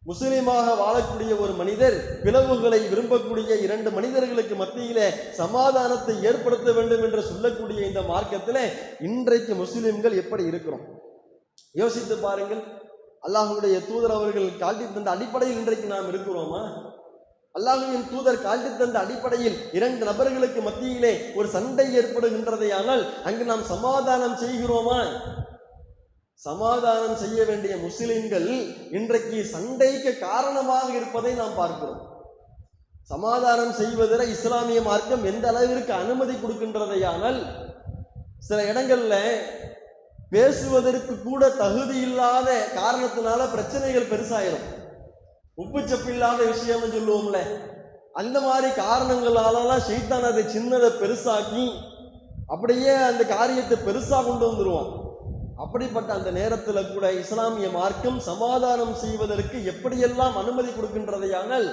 முஸ்லிமாக வாழக்கூடிய ஒரு மனிதர் பிளவுகளை விரும்பக்கூடிய இரண்டு மனிதர்களுக்கு மத்தியிலே சமாதானத்தை ஏற்படுத்த வேண்டும் என்று சொல்லக்கூடிய இந்த மார்க்கத்தில் இன்றைக்கு முஸ்லிம்கள் எப்படி இருக்கிறோம் யோசித்து பாருங்கள். அல்லாஹ்வுடைய தூதர் அவர்கள் காட்டி தந்த அடிப்படையில் இன்றைக்கு நாம் இருக்கிறோமா? அல்லாஹ்வின் தூதர் காட்டி தந்த அடிப்படையில் இரண்டு நபர்களுக்கு மத்தியிலே ஒரு சண்டை ஏற்படுகின்றதையானால் அங்கு நாம் சமாதானம் செய்கிறோமா? சமாதானம் செய்ய வேண்டிய முஸ்லிம்கள் இன்றைக்கு சண்டைக்கு காரணமாக இருப்பதை நாம் பார்க்கிறோம். சமாதானம் செய்வதில் இஸ்லாமிய மார்க்கம் எந்த அளவிற்கு அனுமதி கொடுக்கின்றதையானால் சில இடங்கள்ல பேசுவதற்கு கூட தகுதி இல்லாத காரணத்தினால பிரச்சனைகள் பெருசாயிரும். உப்பு சப்பு இல்லாத விஷயம்னு சொல்லுவோம்ல, அந்த மாதிரி காரணங்களாலலாம் ஷைத்தான் அதை சின்னதை பெருசாக்கி அப்படியே அந்த காரியத்தை பெருசா கொண்டு வந்துருவான். அப்படிப்பட்ட அந்த நேரத்தில் கூட இஸ்லாமிய மார்க்கம் சமாதானம் செய்வதற்கு எப்படியெல்லாம் அனுமதி கொடுக்கின்றதையானால்,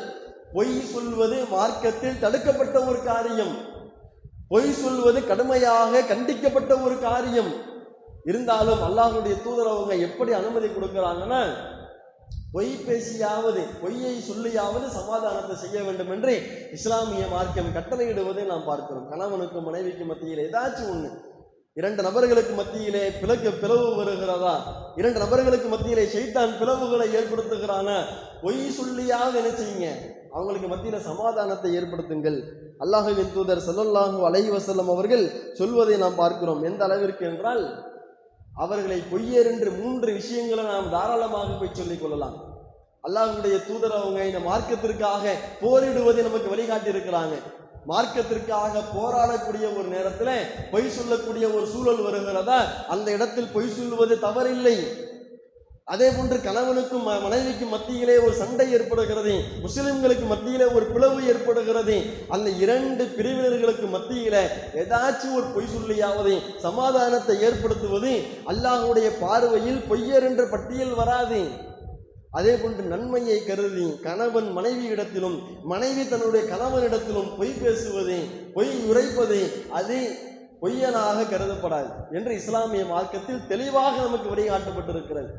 பொய் சொல்வது மார்க்கத்தில் தடுக்கப்பட்ட ஒரு காரியம், பொய் சொல்வது கடுமையாக கண்டிக்கப்பட்ட ஒரு காரியம். இருந்தாலும் அல்லாஹ்வுடைய தூதர் அவங்க எப்படி அனுமதி கொடுக்கிறாங்கன்னா, பொய் பேசியாவது, பொய்யை சொல்லியாவது சமாதானத்தை செய்ய வேண்டும் என்று இஸ்லாமிய மார்க்கம் கட்டளையிடுவதை நாம் பார்க்கிறோம். கணவனுக்கும் மனைவிக்கு மத்தியில் ஏதாச்சும் ஒண்ணு, இரண்டு நபர்களுக்கு மத்தியிலே பிளவு வருகிறதா, இரண்டு நபர்களுக்கு மத்தியிலே ஷைத்தான் பிளவுகளை ஏற்படுத்துகிறானா, பொய் சொல்லியாவது என்ன செய்யுங்க, அவங்களுக்கு மத்தியில சமாதானத்தை ஏற்படுத்துங்கள். அல்லாஹ்வின் தூதர் ஸல்லல்லாஹு அலைஹி வஸல்லம் அவர்கள் சொல்வதை நாம் பார்க்கிறோம். எந்த அளவிற்கு என்றால், அவர்களை பொய்யர் என்று 3 விஷயங்களை நாம் தாராளமாக போய் சொல்லிக் கொள்ளலாம். அல்லாஹ்வுடைய தூதர் அவங்க இந்த மார்க்கத்திற்காக போரிடுவதை நமக்கு வழிகாட்டி இருக்கிறாங்க. மார்க்கத்திற்காக போராடக்கூடிய ஒரு நேரத்துல பொய் சொல்லக்கூடிய ஒரு சூழல் வருகிறதா, அந்த இடத்தில் பொய் சொல்லுவது தவறில்லை. அதே போன்று கணவனுக்கும் மனைவிக்கும் மத்தியிலே ஒரு சண்டை ஏற்படுகிறது, முஸ்லிம்களுக்கு மத்தியிலே ஒரு பிளவு ஏற்படுகிறது, அந்த இரண்டு பிரிவினர்களுக்கு மத்தியில ஏதாச்சும் ஒரு பொய் சொல்லியாவது சமாதானத்தை ஏற்படுத்துவது அல்லாஹ்வுடைய பார்வையில் பொய்யர் என்ற பட்டியல் வராது. அதே போன்று நன்மையை கருதி கணவன் மனைவி இடத்திலும், மனைவி தன்னுடைய கணவனிடத்திலும் பொய் பேசுவது, பொய் உரைப்பது அது பொய்யனாக கருதப்படாது என்று இஸ்லாமிய மார்க்கத்தில் தெளிவாக நமக்கு வழிகாட்டப்பட்டிருக்கிறது.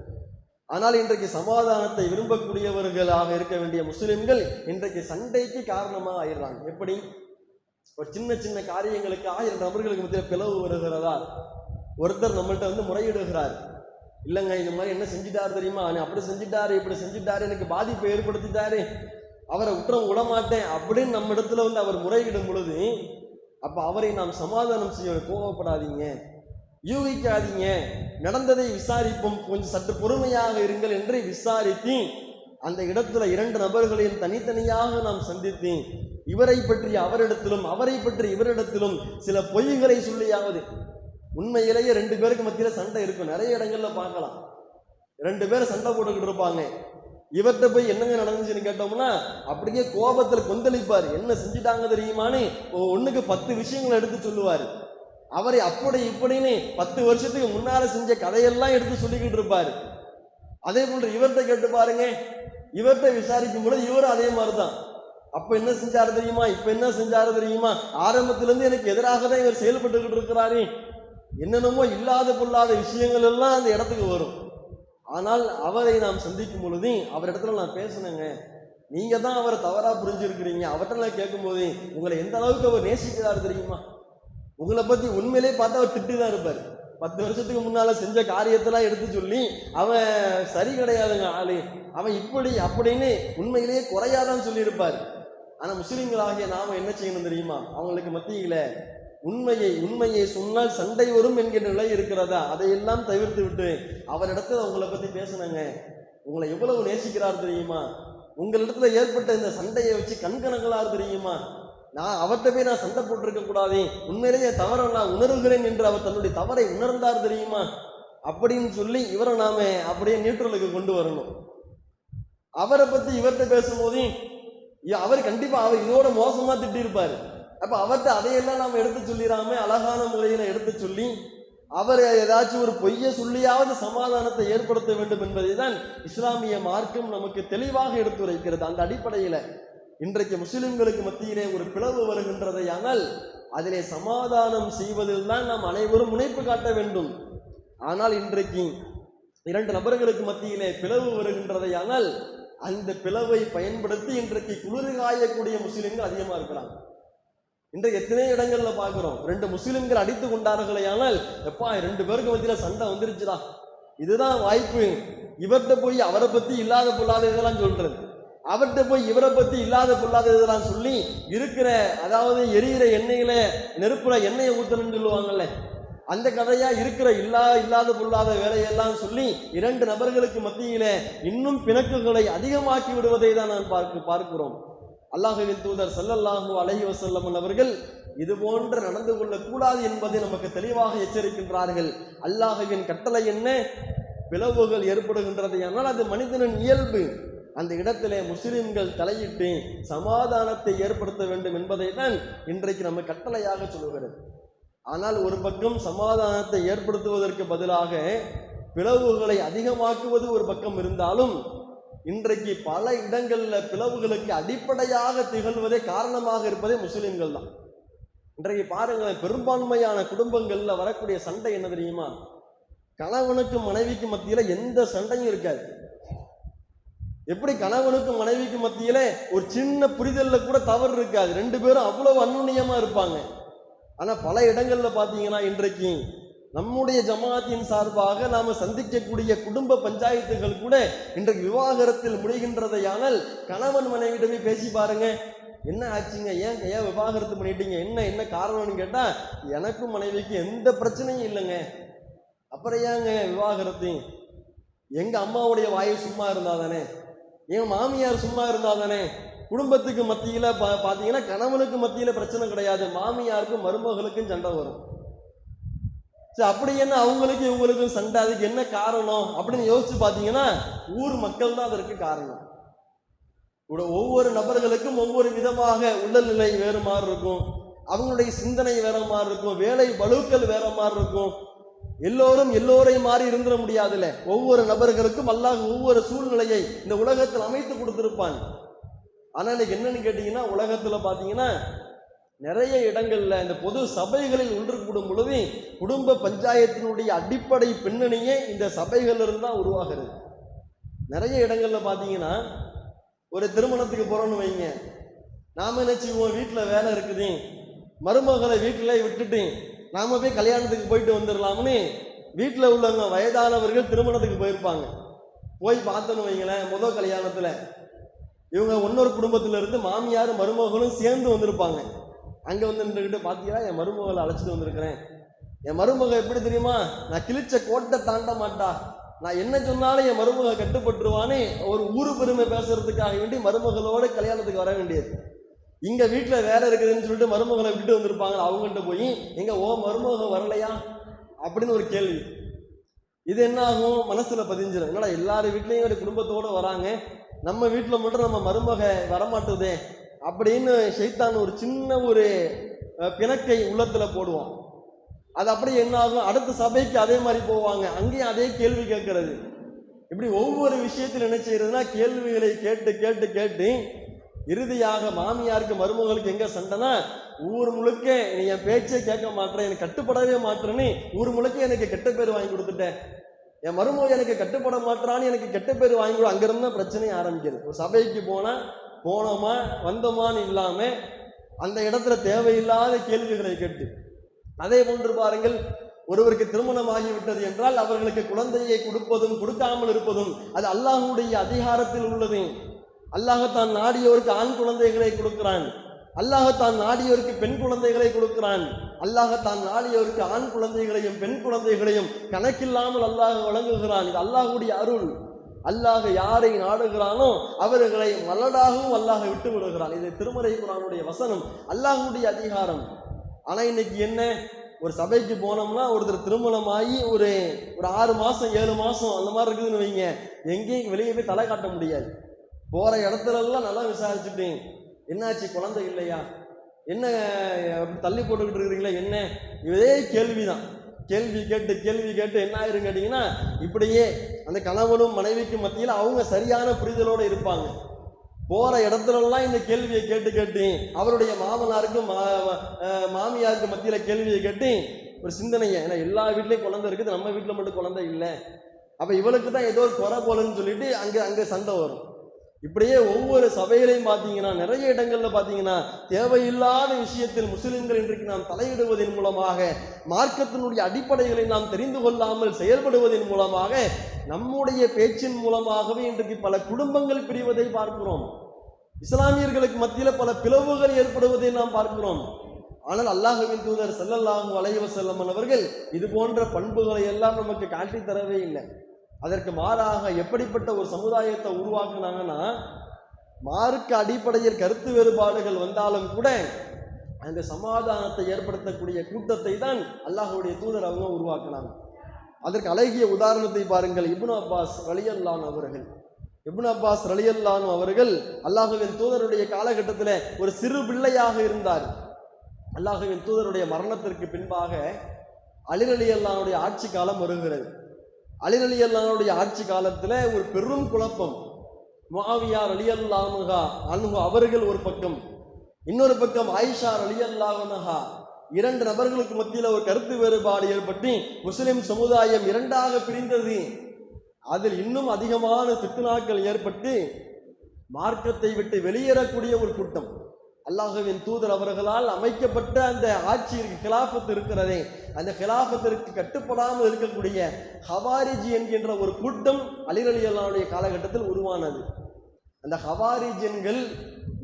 ஆனால் இன்றைக்கு சமாதானத்தை விரும்பக்கூடியவர்களாக இருக்க வேண்டிய முஸ்லிம்கள் இன்றைக்கு சண்டைக்கு காரணமாக ஆயிடுறாங்க. எப்படி? ஒரு சின்ன சின்ன காரியங்களுக்கு 1000 நபர்களுக்கு மத்தியில் பிளவு வருகிறதா, ஒருத்தர் நம்மள்கிட்ட முறையிடுகிறார், இல்லைங்க இந்த மாதிரி என்ன செஞ்சுட்டாரு தெரியுமா, அப்படி செஞ்சுட்டாரு இப்படி செஞ்சுட்டாரு, எனக்கு பாதிப்பை ஏற்படுத்திட்டாரு, அவரை குற்றம் விடமாட்டேன் அப்படின்னு நம்ம இடத்துல அவர் முறையிடும் பொழுது, அப்ப அவரை நாம் சமாதானம் செய்ய, கோபப்படாதீங்க, யூகிக்காதீங்க, நடந்ததை விசாரிப்போம், கொஞ்சம் சற்று பொறுமையாக இருங்கள் என்று விசாரித்து அந்த இடத்துல 2 நபர்களையும் தனித்தனியாக நாம் சந்தித்து இவரை பற்றி அவரிடத்திலும் அவரை பற்றி இவரிடத்திலும் சில பொய்களை சொல்லியாவது, உண்மையிலேயே 2 பேருக்கு மத்தியில சண்டை இருக்கும், நிறைய இடங்கள்ல பார்க்கலாம். 2 பேர் சண்டை போட்டுக்கிட்டு இருப்பாங்க, இவர்கிட்ட போய் என்னங்க நடந்துச்சுன்னு கேட்டோம்னா அப்படியே கோபத்துல கொந்தளிப்பார், என்ன செஞ்சுட்டாங்க தெரியுமான்னு 1க்கு 10 விஷயங்களை எடுத்து சொல்லுவார். அவரை அப்படி இப்படின்னு 10 வருஷத்துக்கு முன்னால செஞ்ச கதையெல்லாம் எடுத்து சொல்லிக்கிட்டு இருப்பாரு. அதே போன்று இவர்கிட்ட கேட்டு பாருங்க, இவர்கிட்ட விசாரிக்கும் பொழுது இவரும் அதே மாதிரிதான், அப்ப என்ன செஞ்சாரு தெரியுமா, இப்ப என்ன செஞ்சாரு தெரியுமா, ஆரம்பத்திலிருந்து எனக்கு எதிராக தான் இவர் செயல்பட்டுக்கிட்டு இருக்கிறாரு, என்னென்னமோ இல்லாத பொல்லாத விஷயங்கள் எல்லாம் அந்த இடத்துக்கு வரும். ஆனால் அவரை நாம் சந்திக்கும் பொழுது அவரிடத்துல நான் பேசினேங்க, நீங்க தான் அவரை தவறா புரிஞ்சிருக்கிறீங்க, அவர்கிட்ட கேட்கும் போது உங்களை எந்த அளவுக்கு அவர் நேசிக்கிறாரு தெரியுமா, உங்களை பத்தி உண்மையிலே பார்த்தா அவர் திட்டு தான் இருப்பார், 10 வருஷத்துக்கு முன்னால செஞ்ச காரியத்தெல்லாம் எடுத்து சொல்லி அவன் சரி கிடையாதுங்க ஆளு, அவன் இப்படி அப்படின்னு உண்மையிலேயே குறையாதான் சொல்லியிருப்பார். ஆனா முஸ்லிம்களாகிய நாம என்ன செய்யணும் தெரியுமா? அவங்களுக்கு மத்தியில உண்மையை சொன்னால் சண்டை வரும் என்கிற நிலை இருக்கிறதா, அதையெல்லாம் தவிர்த்து விட்டு அவரிடத்துல உங்களை பத்தி பேசுனாங்க, உங்களை எவ்வளவு நேசிக்கிறார் தெரியுமா, உங்களிடத்துல ஏற்பட்ட இந்த சண்டையை வச்சு கண்கணங்களார் தெரியுமா, நான் அவர்கிட்ட போய் நான் சண்டை போட்டிருக்க கூடாது, உண்மையிலேயே தவறை நான் உணர்கிறேன் என்று அவர் தன்னுடைய தவறை உணர்ந்தார் தெரியுமா அப்படின்னு சொல்லி இவரை நாம அப்படியே நியூட்ரலுக்கு கொண்டு வரணும். அவரை பத்தி இவர்கிட்ட பேசும்போது அவர் கண்டிப்பா அவர் இதோட மோசமா திட்டிருப்பாரு. அப்ப அவர்கிட்ட அதையெல்லாம் நாம எடுத்து சொல்லிடாம அழகான முறையில எடுத்து சொல்லி அவர் ஏதாச்சும் ஒரு பொய்ய சொல்லியாவது சமாதானத்தை ஏற்படுத்த வேண்டும் என்பதை தான் இஸ்லாமிய மார்க்கம் நமக்கு தெளிவாக எடுத்துரைக்கிறது. அந்த அடிப்படையில இன்றைக்கு முஸ்லிம்களுக்கு மத்தியிலே ஒரு பிளவு வருகின்றதை, ஆனால் அதிலே சமாதானம் செய்வதில் தான் நாம் அனைவரும் முனைப்பு காட்ட வேண்டும். ஆனால் இன்றைக்கு 2 நபர்களுக்கு மத்தியிலே பிளவு வருகின்றதை, ஆனால் அந்த பிளவை பயன்படுத்தி இன்றைக்கு குளிர் காயக்கூடிய முஸ்லிம்கள் அதிகமா இருக்கிறாங்க. இன்றைக்கு எத்தனை இடங்கள்ல பார்க்கிறோம், 2 முஸ்லிம்கள் அடித்து கொண்டார்களே, ஆனால் எப்பா 2 பேருக்கு மத்தியில சண்டை வந்துருச்சுடா, இதுதான் வாய்ப்பு, இவர்கிட்ட போய் அவரை பத்தி இல்லாத பொல்லாத இதெல்லாம் சொல்றது, அவர்கிட்ட போய் இவரை பத்தி இல்லாத பொல்லாத இதெல்லாம் சொல்லி இருக்கிற, அதாவது எரியிற எண்ணெயில நெருப்புல எண்ணெயை ஊத்தணும்னு சொல்லுவாங்கல்ல, அந்த கதையா இருக்கிற இல்லாத பொல்லாத வேலையெல்லாம் சொல்லி 2 நபர்களுக்கு மத்தியில இன்னும் பிணக்குகளை அதிகமாக்கி விடுவதை தான் நான் பார்க்கிறோம். அல்லாஹ்வின் தூதர் ஸல்லல்லாஹு அலைஹி வஸல்லம் அவர்கள் இது போன்று நடந்து கொள்ளக்கூடாது என்பதை நமக்கு தெளிவாக எச்சரிக்கின்றார்கள். அல்லாஹ்வின் கட்டளை என்ன? பிளவுகள் ஏற்படுகின்றது ஆனால் அது மனிதனின் இயல்பு. அந்த இடத்திலே முஸ்லிம்கள் தலையிட்டு சமாதானத்தை ஏற்படுத்த வேண்டும் என்பதை தான் இன்றைக்கு நம்ம கட்டளையாக சொல்லுகிறது. ஆனால் ஒரு பக்கம் சமாதானத்தை ஏற்படுத்துவதற்கு பதிலாக பிளவுகளை அதிகமாக்குவது ஒரு பக்கம் இருந்தாலும், இன்றைக்கு பல இடங்கள்ல பிளவுகளுக்கு அடிப்படையாக திகழ்வதே காரணமாக இருப்பதே முஸ்லிம்கள் தான். இன்றைக்கு பாருங்களேன், பெரும்பான்மையான குடும்பங்கள்ல வரக்கூடிய சண்டை என்ன தெரியுமா? கணவனுக்கும் மனைவிக்கும் மத்தியில எந்த சண்டையும் இருக்காது. எப்படி கணவனுக்கும் மனைவிக்கும் மத்தியில ஒரு சின்ன புரிதல்ல கூட தவறு இருக்காது, 2 பேரும் அவ்வளவு அந்நுண்ணியமா இருப்பாங்க. ஆனா பல இடங்கள்ல பாத்தீங்கன்னா இன்றைக்கு நம்முடைய ஜமாத்தின் சார்பாக நாம சந்திக்கக்கூடிய குடும்ப பஞ்சாயத்துகள் கூட இன்றைக்கு விவாகரத்தில் முடிகின்றதை. ஆனால் கணவன் மனைவிடமே பேசி பாருங்க, என்ன ஆச்சுங்க, ஏன் விவாகரத்து பண்ணிட்டீங்க, என்ன காரணம்னு கேட்டா, எனக்கும் மனைவிக்கு எந்த பிரச்சனையும் இல்லைங்க, அப்புறம் ஏங்க விவாகரத்து, எங்க அம்மாவுடைய வாயை சும்மா இருந்தாதானே, என் மாமியார் சும்மா இருந்தாதானே. குடும்பத்துக்கு மத்தியில பாத்தீங்கன்னா கணவனுக்கு மத்தியில பிரச்சனை கிடையாது, மாமியாருக்கும் மருமகளுக்கும் சண்டை வரும். அப்படி என்ன அவங்களுக்கு இவங்களுக்கும் சண்டை, அதுக்கு என்ன காரணம் அப்படின்னு யோசிச்சு பாத்தீங்கன்னா ஊர் மக்கள் தான் அதற்கு காரணம். ஒவ்வொரு நபர்களுக்கும் ஒவ்வொரு விதமாக உடல்நிலை வேறு மாதிரி இருக்கும், அவங்களுடைய சிந்தனை வேற மாதிரி இருக்கும், வேலை பளுக்கள் வேற மாதிரி இருக்கும். எல்லோரையும் மாறி இருந்துட முடியாதுல்ல. ஒவ்வொரு நபர்களுக்கும் அல்லாஹ் ஒவ்வொரு சூழ்நிலையை இந்த உலகத்தில் அமைத்து கொடுத்திருப்பான். ஆனா இன்னைக்கு என்னன்னு கேட்டீங்கன்னா, உலகத்துல பாத்தீங்கன்னா நிறைய இடங்கள்ல இந்த பொது சபைகளில் ஒன்று கூடும் பொழுது குடும்ப பஞ்சாயத்தினுடைய அடிப்படை பின்னணியே இந்த சபைகள் இருந்து தான் உருவாகிறது. நிறைய இடங்கள்ல பாத்தீங்கன்னா, ஒரு திருமணத்துக்கு போறோம்னு வைங்க, நாம என்ன செய்வோம், வீட்டுல வேலை இருக்குது, மருமகளை வீட்டிலே விட்டுட்டு நாம போய் கல்யாணத்துக்கு போயிட்டு வந்துடலாம்னு வீட்டுல உள்ளவங்க வயதானவர்கள் திருமணத்துக்கு போயிருப்பாங்க. போய் பார்த்தோன்னு வைங்களேன், முதல் கல்யாணத்துல இவங்க இன்னொரு குடும்பத்துல இருந்து மாமியார் மருமகளும் சேர்ந்து வந்திருப்பாங்க. அங்க வந்து நின்றுகிட்டு, பாத்தீங்களா என் மருமகளை அழைச்சிட்டு வந்திருக்கிறேன், என் மருமக எப்படி தெரியுமா, நான் கிழிச்ச கோட்டை தாண்ட மாட்டா, நான் என்ன சொன்னாலும் என் மருமக கட்டுப்பட்டுருவான்னு ஒரு ஊரு பெருமை பேசுறதுக்காக வேண்டி மருமகளோட கல்யாணத்துக்கு வர வேண்டியது. இங்க வீட்டுல வேற இருக்குதுன்னு சொல்லிட்டு மருமகளை விட்டு வந்திருப்பாங்க. அவங்கள்ட்ட போய் எங்க ஓ மருமக வரலையா அப்படின்னு ஒரு கேள்வி. இது என்ன ஆகும், மனசுல பதிஞ்சிடும், என்னடா எல்லாரும் வீட்லயும் ஒரு குடும்பத்தோட வராங்க, நம்ம வீட்டுல மட்டும் நம்ம மருமக வரமாட்டுதே அப்படின்னு ஷைத்தான் ஒரு சின்ன ஒரு பிணக்கை உள்ளத்துல போடுவான். அது அப்படியே என்ன ஆகும், அடுத்த சபைக்கு அதே மாதிரி போவாங்க, அங்கேயும் அதே கேள்வி கேட்கறது. இப்படி ஒவ்வொரு விஷயத்தில் என்ன செய்யறதுன்னா, கேள்விகளை கேட்டு கேட்டு கேட்டு இறுதியாக மாமியாருக்கு மருமகளுக்கு எங்க சண்டைனா, ஊர் முழுக்க நீ என் பேச்சே கேட்க மாட்டேன், எனக்கு கட்டுப்படவே மாட்டேன்னு ஊர் முழுக்க எனக்கு கெட்ட பேர் வாங்கி கொடுத்துட்டேன், என் மருமக எனக்கு கட்டுப்பட மாட்டான்னு எனக்கு கெட்ட பேர் வாங்கி கொடு. அங்கிருந்து பிரச்சனையை ஆரம்பிக்கிறது. ஒரு சபைக்கு போனோமா வந்தோமான்னு இல்லாம அந்த இடத்துல தேவையில்லாத கேள்விகளை கேட்டு. அதே போன்று பாருங்கள், ஒருவருக்கு திருமணம் ஆகிவிட்டது என்றால் அவர்களுக்கு குழந்தையை கொடுப்பதும் கொடுக்காமல் இருப்பதும் அது அல்லாஹ்வுடைய அதிகாரத்தில் உள்ளது. அல்லாஹ் தான் நாடியோருக்கு ஆண் குழந்தைகளை கொடுக்கிறான், அல்லாஹ் தான் நாடியோருக்கு பெண் குழந்தைகளை கொடுக்கிறான், அல்லாஹ் தான் நாடியோருக்கு ஆண் குழந்தைகளையும் பெண் குழந்தைகளையும் கணக்கில்லாமல் அல்லாஹ் வழங்குகிறான். இது அல்லாஹ்வுடைய அருள். அல்லாஹ் யாரை நாடுகிறானோ அவர்களை மலடாகவும் அல்லாஹ் விட்டு விடுகிறான். இது திருமறை குர்ஆனுடைய வசனம், அல்லாஹ்வுடைய அதிகாரம். ஆனா இன்னைக்கு என்ன, ஒரு சபைக்கு போனோம்னா ஒருத்தர் திருமணமாகி ஒரு 6 மாசம் 7 மாசம் அந்த மாதிரி இருக்குதுன்னு வைங்க, எங்கேயும் வெளியே போய் தலை காட்ட முடியாது. போற இடத்துல எல்லாம் நல்லா விசாரிச்சுட்டேன், என்னாச்சு குழந்தை இல்லையா, என்ன தள்ளி போட்டுக்கிட்டு இருக்கிறீங்களா, என்ன இதே கேள்விதான். கேள்வி கேட்டு என்ன ஆயிரும் கேட்டீங்கன்னா, இப்படியே அந்த கணவனும் மனைவிக்கு மத்தியில் அவங்க சரியான புரிதலோடு இருப்பாங்க. போற இடத்துலலாம் இந்த கேள்வியை கேட்டு அவருடைய மாமனாருக்கும் மாமியாருக்கு மத்தியில கேள்வியை கேட்டு ஒரு சிந்தனையை, ஏன்னா எல்லா வீட்லயும் குழந்தை இருக்குது, நம்ம வீட்டுல மட்டும் குழந்தை இல்லை, அப்ப இவளுக்கு தான் ஏதோ ஒரு குறை போலன்னு சொல்லிட்டு அங்க சண்டை வரும். இப்படியே ஒவ்வொரு சபையிலையும் பார்த்தீங்கன்னா, நிறைய இடங்கள்ல பார்த்தீங்கன்னா, தேவையில்லாத விஷயத்தில் முஸ்லிம்கள் இன்றைக்கு நாம் தலையிடுவதன் மூலமாக, மார்க்கத்தினுடைய அடிப்படைகளை நாம் தெரிந்து கொள்ளாமல் செயல்படுவதன் மூலமாக, நம்முடைய பேச்சின் மூலமாகவே இன்றைக்கு பல குடும்பங்கள் பிரிவதை பார்க்கிறோம். இஸ்லாமியர்களுக்கு மத்தியில் பல பிளவுகள் ஏற்படுவதை நாம் பார்க்கிறோம். ஆனால் அல்லாஹ்வின் தூதர் ஸல்லல்லாஹு அலைஹி வஸல்லம் அவர்கள் இது போன்ற பண்புகளை எல்லாம் நமக்கு காட்டி தரவே இல்லை. அதற்கு மாறாக எப்படிப்பட்ட ஒரு சமுதாயத்தை உருவாக்குனாங்கன்னா, மார்க்க அடிப்படையில் கருத்து வேறுபாடுகள் வந்தாலும் கூட அந்த சமாதானத்தை ஏற்படுத்தக்கூடிய கூட்டத்தை தான் அல்லாஹ்வுடைய தூதர் அவங்க உருவாக்குனாங்க. அதற்கு அழகிய உதாரணத்தை பாருங்கள். இப்னு அப்பாஸ் ரலியல்லாஹு அவர்கள், இப்னு அப்பாஸ் ரலியல்லாஹு அவர்கள் அல்லாஹ்வின் தூதருடைய காலகட்டத்தில் ஒரு சிறு பிள்ளையாக இருந்தார். அல்லாஹ்வின் தூதருடைய மரணத்திற்கு பின்பாக அலி ரலியல்லாஹுடைய ஆட்சி காலம் வருகிறது. அலி ரலியல்லாஹுடைய ஆட்சி காலத்துல ஒரு பெரும் குழப்பம். முஆவியா ரலியல்லாஹு அன்ஹு அவர்கள் ஒரு பக்கம், இன்னொரு பக்கம் ஆயிஷா ரலியல்லாஹு அன்ஹா, 2 நபர்களுக்கு மத்தியில் ஒரு கருத்து வேறுபாடு ஏற்பட்டு முஸ்லிம் சமுதாயம் 2ஆக பிரிந்தது. அதில் இன்னும் அதிகமான ஃபித்னாக்கள் ஏற்பட்டு மார்க்கத்தை விட்டு வெளியேறக்கூடிய ஒரு கூட்டம், அல்லாஹ்வின் தூதர் அவர்களால் அமைக்கப்பட்ட அந்த ஆட்சியிற்கு கிலாஃபத் இருக்கிறதே, அந்த கிலாஃபத்திற்கு கட்டுப்படாமல் இருக்கக்கூடிய ஹவாரிஜி என்கின்ற ஒரு கூட்டம் அலி ரலியல்லாஹுடைய காலகட்டத்தில் உருவானது. அந்த ஹவாரிஜியன்கள்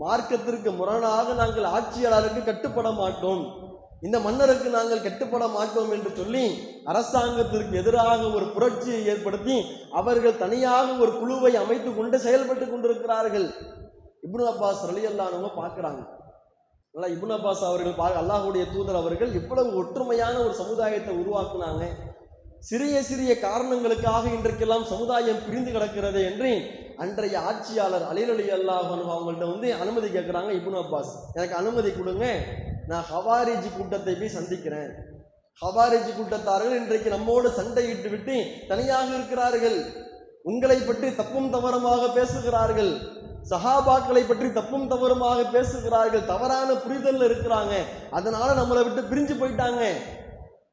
மார்க்கத்திற்கு முரணாக நாங்கள் ஆட்சியாளருக்கு கட்டுப்பட மாட்டோம், இந்த மன்னருக்கு நாங்கள் கட்டுப்பட மாட்டோம் என்று சொல்லி அரசாங்கத்திற்கு எதிராக ஒரு புரட்சியை ஏற்படுத்தி அவர்கள் தனியாக ஒரு குழுவை அமைத்து கொண்டு செயல்பட்டு கொண்டிருக்கிறார்கள். இப்னு அப்பாஸ் ரலியல்லாஹு அன்ஹு பார்க்குறாங்க. இப்னு அப்பாஸ் அவர்கள் அல்லாஹ்வுடைய தூதர் அவர்கள் இவ்வளவு ஒற்றுமையான ஒரு சமுதாயத்தை உருவாக்குனாங்க, சிறிய சிறிய காரணங்களுக்காக இன்றைக்கெல்லாம் சமுதாயம் பிரிந்து கிடக்கிறது என்று அன்றைய ஆட்சியாளர் அலி ரலியல்லாஹு அன்ஹு அவங்கள்ட்ட அனுமதி கேட்குறாங்க. இப்னு அப்பாஸ், எனக்கு அனுமதி கொடுங்க, நான் ஹவாரிஜி கூட்டத்தை போய் சந்திக்கிறேன். ஹவாரிஜி கூட்டத்தார்கள் இன்றைக்கு நம்மோடு சண்டையிட்டு விட்டு தனியாக இருக்கிறார்கள், உங்களை பற்றி தப்பும் தவறுமாக பேசுகிறார்கள், சஹாபாக்களை பற்றி தப்பும் தவறுமாக பேசுகிறார்கள், தவறான புரிதல் இருக்கிறாங்க, அதனால நம்மளை விட்டு பிரிஞ்சு போயிட்டாங்க,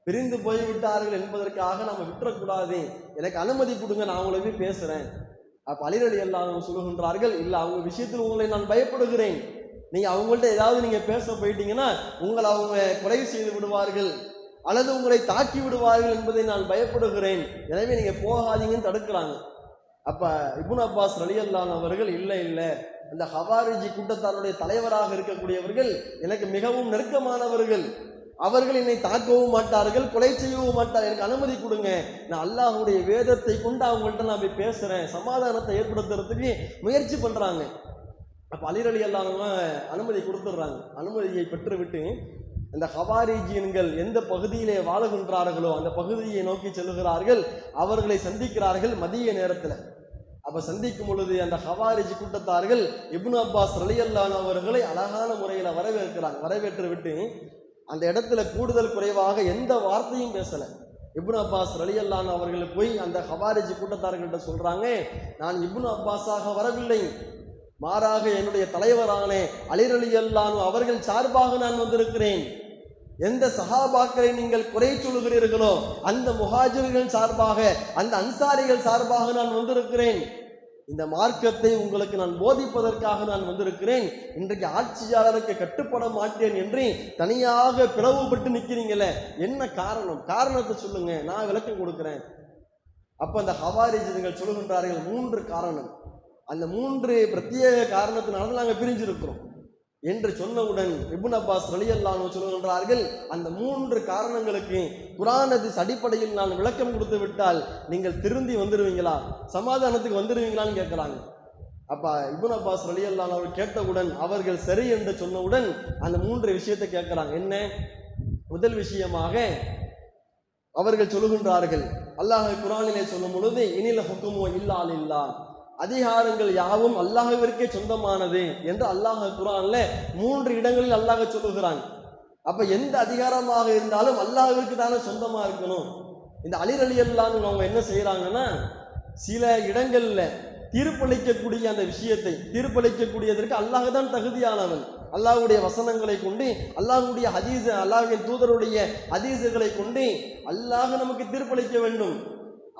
பிரிந்து போய்விட்டார்கள் என்பதற்காக நம்ம விட்டுறக்கூடாது, எனக்கு அனுமதி கொடுங்க, நான் அவங்களை போய் பேசுறேன். அப்ப அலி ரலியல்லாஹு அன்ஹு சொல்லுகின்றார்கள், இல்லை அவங்க விஷயத்தில் உங்களை நான் பயப்படுகிறேன், நீங்க அவங்கள்ட்ட ஏதாவது நீங்க பேச போயிட்டீங்கன்னா உங்களை அவங்க கொலை செய்து விடுவார்கள் அல்லது உங்களை தாக்கி விடுவார்கள் என்பதை நான் பயப்படுகிறேன், எனவே நீங்க போகாதீங்கன்னு தடுக்கிறாங்க. அப்ப இப்னு அப்பாஸ் ரலியல்லாஹு அவர்கள், இல்லை, அந்த ஹவாரிஜி கூட்டத்தாருடைய தலைவராக இருக்கக்கூடியவர்கள் எனக்கு மிகவும் நெருக்கமானவர்கள், அவர்கள் என்னை தாக்கவும் மாட்டார்கள், கொலை செய்யவும் மாட்டார்கள், எனக்கு அனுமதி கொடுங்க, நான் அல்லாஹ்வுடைய வேதத்தை கொண்டு அவங்கள்ட்ட நான் போய் பேசுறேன், சமாதானத்தை ஏற்படுத்துறதுக்கு முயற்சி பண்றாங்க. அப்ப அலி ரலியல்லாஹு அனுமதி கொடுத்துடுறாங்க. அனுமதியை பெற்றுவிட்டு இந்த ஹவாரிஜியன்கள் எந்த பகுதியிலே வாழுகின்றார்களோ அந்த பகுதியை நோக்கி செல்லுகிறார்கள், அவர்களை சந்திக்கிறார்கள் மதிய நேரத்தில். அப்ப சந்திக்கும் பொழுது அந்த ஹவாரிஜி கூட்டத்தார்கள் இப்னு அப்பாஸ் ரலியல்லாஹு அவர்களை அழகான முறையில் வரவேற்கிறாங்க. வரவேற்று விட்டு அந்த இடத்துல கூடுதல் குறைவாக எந்த வார்த்தையும் பேசல. இப்னு அப்பாஸ் ரலியல்லாஹு அவர்கள் போய் அந்த ஹவாரிஜி கூட்டத்தார்கள்ட்ட சொல்றாங்க, நான் இப்னு அப்பாஸாக வரவில்லை, மாறாக என்னுடைய தலைவரான அலி ரலியல்லாஹு அவர்கள் சார்பாக நான் வந்திருக்கிறேன், எந்த சஹாபாக்களை நீங்கள் குறை சொல்லுகிறீர்களோ அந்த முஹாஜிர்கள் சார்பாக, அந்த அன்சாரிகள் சார்பாக நான் வந்திருக்கிறேன், இந்த மார்க்கத்தை உங்களுக்கு நான் போதிப்பதற்காக நான் வந்திருக்கிறேன், இன்றைக்கு ஆட்சியாளருக்கு கட்டுப்பட மாட்டேன் என்று தனியாக பிளவுபட்டு நிற்கிறீங்களே, என்ன காரணம்? காரணத்தை சொல்லுங்க, நான் விளக்கம் கொடுக்கிறேன். அப்ப அந்த ஹவாரிஜிகள் சொல்லுகின்றார்கள் 3 காரணம். அந்த 3 பிரத்யேக காரணத்தினால நாங்கள் பிரிஞ்சிருக்கிறோம் என்று சொன்னவுடன் இப்னு அப்பாஸ் ரலியல்லாஹு அன்ஹு சொல்லுகின்றார்கள், அந்த 3 காரணங்களுக்கு குர்ஆன் ஹதீஸ் அடிப்படையில் நான் விளக்கம் கொடுத்து விட்டால் நீங்கள் திருந்தி வந்துடுவீங்களா, சமாதானத்துக்கு வந்துடுவீங்களான்னு கேட்கிறாங்க. அப்ப இப்னு அப்பாஸ் ரலியல்லாஹு அன்ஹு அவர்கள் கேட்டவுடன் அவர்கள் சரி என்று சொன்னவுடன் அந்த 3 விஷயத்தை கேட்கிறாங்க. என்ன? முதல் விஷயமாக அவர்கள் சொல்லுகின்றார்கள், அல்லாஹ் குர்ஆனிலே சொல்லும் பொழுது இனில் ஹுக்குமு இல்லா லில்லாஹ், அதிகாரங்கள் யாவும் அல்லாஹ்விற்கே சொந்தமானது என்று அல்லாஹ் குர்ஆன்ல 3 இடங்களில் அல்லாஹ் சொல்லுகிறான். அப்ப எந்த அதிகாரமாக இருந்தாலும் அல்லாஹ்விற்கு தானே சொந்தமா இருக்கணும். இந்த அலி ரலியல்லாஹு அன்ஹு அவங்க என்ன செய்யறாங்கன்னா, சில இடங்கள்ல தீர்ப்பளிக்கக்கூடிய அந்த விஷயத்தை தீர்ப்பளிக்கக்கூடியதற்கு அல்லாஹ் தான் தகுதியானவன். அல்லாஹ்வுடைய வசனங்களை கொண்டு, அல்லாஹ்வுடைய ஹதீஸ், அல்லாஹ்வின் தூதருடைய ஹதீஸுகளை கொண்டு அல்லாஹ் நமக்கு தீர்ப்பளிக்க வேண்டும்.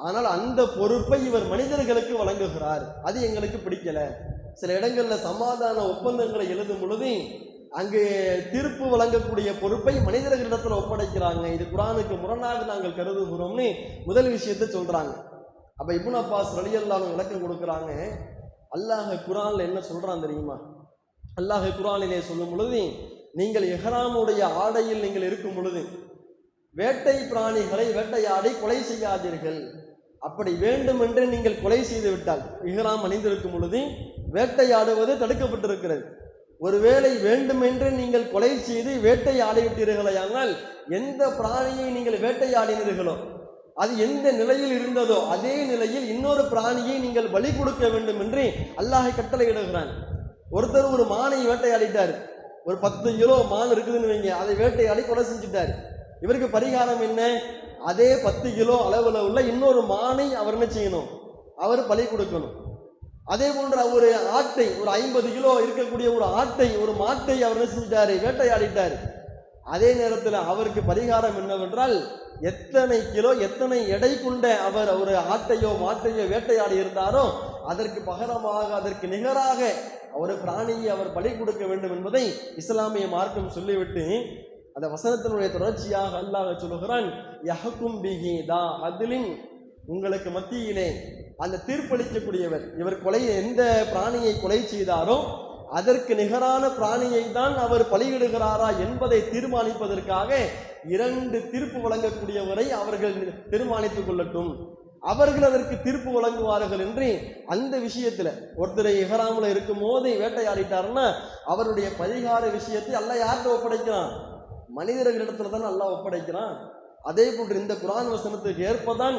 ஆனால் அந்த பொறுப்பை இவர் மனிதர்களுக்கு வழங்குகிறார், அது எங்களுக்கு பிடிக்கல. சில இடங்கள்ல சமாதான ஒப்பந்தங்களை எழுதும் பொழுது அங்கு தீர்ப்பு வழங்கக்கூடிய பொறுப்பை மனிதர்களிடத்துல ஒப்படைக்கிறாங்க. இது குர்ஆனுக்கு முரணாக நாங்கள் கருதுகிறோம்னு முதல் விஷயத்தை சொல்றாங்க. அப்ப இப்னு அப்பாஸ் ரலியல்லாஹு அன்ஹு விளக்கம் கொடுக்குறாங்க. அல்லாஹ் குர்ஆன்ல என்ன சொல்றான் தெரியுமா? அல்லாஹ் குர்ஆனிலே சொல்லும் பொழுது, நீங்கள் இஹ்ராமுடைய ஆடையில் நீங்கள் இருக்கும் பொழுது வேட்டை பிராணிகளை வேட்டையாடி கொலை செய்யாதீர்கள். அப்படி வேண்டும் என்று நீங்கள் கொலை செய்து விட்டால், இஹ்ராம் அணிந்திருக்கும் பொழுது வேட்டையாடுவது தடுக்கப்பட்டிருக்கிறது. ஒருவேளை வேண்டுமென்று நீங்கள் கொலை செய்து வேட்டையாடி விட்டீர்களானால், எந்த பிராணியை நீங்கள் வேட்டையாடினீர்களோ அது எந்த நிலையில் இருந்ததோ அதே நிலையில் இன்னொரு பிராணியை நீங்கள் பலி கொடுக்க வேண்டும் என்று அல்லாஹ் கட்டளையிடுகிறான். ஒருத்தர் ஒரு மானை வேட்டையாடிட்டார், ஒரு 10 கிலோ மான் இருக்குதுன்னு வைங்க, அதை வேட்டையாடி கொலை செஞ்சுட்டார். இவருக்கு பரிகாரம் என்ன? அதே 10 கிலோ அளவுல உள்ள இன்னொரு மானை அவர் என்ன செய்யணும்? அவர் பலி கொடுக்கணும். அதே போன்ற ஒரு ஆட்டை, ஒரு 50 கிலோ இருக்கக்கூடிய ஒரு ஆட்டை, ஒரு மாட்டை அவர் என்ன செஞ்சிட்டாரு? வேட்டையாடிட்டார். அதே நேரத்தில் அவருக்கு பரிகாரம் என்னவென்றால், எத்தனை கிலோ எத்தனை எடை கொண்ட அவர் ஒரு ஆட்டையோ மாட்டையோ வேட்டையாடி இருந்தாரோ அதற்கு பகரமாக, அதற்கு நிகராக ஒரு பிராணியை அவர் பலி கொடுக்க வேண்டும் என்பதை இஸ்லாமிய மார்க்கம் சொல்லிவிட்டு அந்த வசனத்தினுடைய தொடர்ச்சியாக அல்லாஹ் சொல்லுகிறான், யஹ்கும் பிஹி தா அத்லின், உங்களுக்கு மத்தியிலே அந்த தீர்ப்பளிக்கக்கூடியவர், இவர் எந்த பிராணியை கொலை செய்தாரோ அதற்கு நிகரான பிராணியை தான் அவர் பலியிடுகிறாரா என்பதை தீர்மானிப்பதற்காக 2 தீர்ப்பு வழங்கக்கூடியவரை அவர்கள் தீர்மானித்துக் கொள்ளட்டும், அவர்கள் அதற்கு தீர்ப்பு வழங்குவார்கள் என்று அந்த விஷயத்துல ஒருத்தரை இஹ்ராம்ல இருக்கும் போது வேட்டையாடிட்டாருன்னா அவருடைய பரிகார விஷயத்தை அல்லாஹ் யார்கிட்ட ஒப்படைக்கிறான்? மனிதர்களிடத்துல தான் அல்லாஹ் ஒப்படைக்கிறான். அதே போன்று இந்த குர்ஆன் வசனத்துக்கு ஏற்பதான்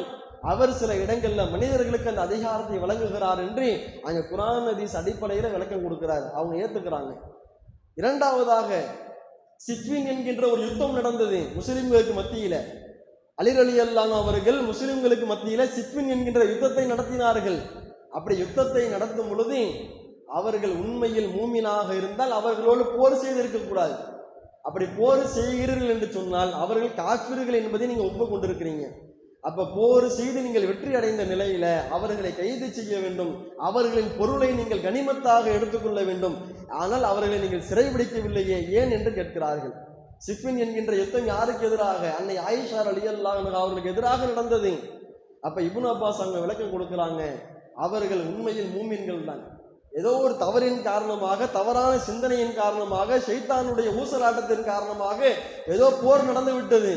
அவர் சில இடங்கள்ல மனிதர்களுக்கு அந்த அதிகாரத்தை வழங்குகிறார் என்று அங்க குர்ஆன் ஹதீஸ் அடிப்படையில விளக்கம் கொடுக்கிறார், அவங்க ஏத்துக்கிறாங்க. இரண்டாவதாக, சிஃபின் என்கின்ற ஒரு யுத்தம் நடந்தது முஸ்லிம்களுக்கு மத்தியில. அலி ரலியல்லாஹு அன்ஹு அவர்கள் முஸ்லிம்களுக்கு மத்தியில சிஃபின் என்கின்ற யுத்தத்தை நடத்தினார்கள். அப்படி யுத்தத்தை நடத்தும் பொழுது அவர்கள் உண்மையில் மூமினாக இருந்தால் அவர்களோடு போர் செய்திருக்க கூடாது. அப்படி போர் செய்கிறீர்கள் என்று சொன்னால் அவர்கள் காஃபிர்கள் என்பதை நீங்க ஒப்புக்கொண்டிருக்கிறீங்க. அப்ப போர் செய்து நீங்கள் வெற்றி அடைந்த நிலையில அவர்களை கைது செய்ய வேண்டும், அவர்களின் பொருளை நீங்கள் கனிமத்தாக எடுத்துக்கொள்ள வேண்டும். ஆனால் அவர்களை நீங்கள் சிறைபிடிக்கவில்லையே, ஏன் என்று கேட்கிறார்கள். சிஃபின் என்கின்ற யுத்தம் யாருக்கு எதிராக? அன்னை ஆயிஷா ரலியல்லாஹு அன்ஹா அவர்களுக்கு எதிராக நடந்தது. அப்ப இப்னு அப்பாஸ் அங்க விளக்கம் கொடுக்கிறாங்க, அவர்கள் உண்மையில் மூமின்கள் தான். ஏதோ ஒரு தவறின் காரணமாக, தவறான சிந்தனையின் காரணமாக, ஷைத்தானுடைய ஊசலாட்டத்தின் காரணமாக ஏதோ போர் நடந்து விட்டது.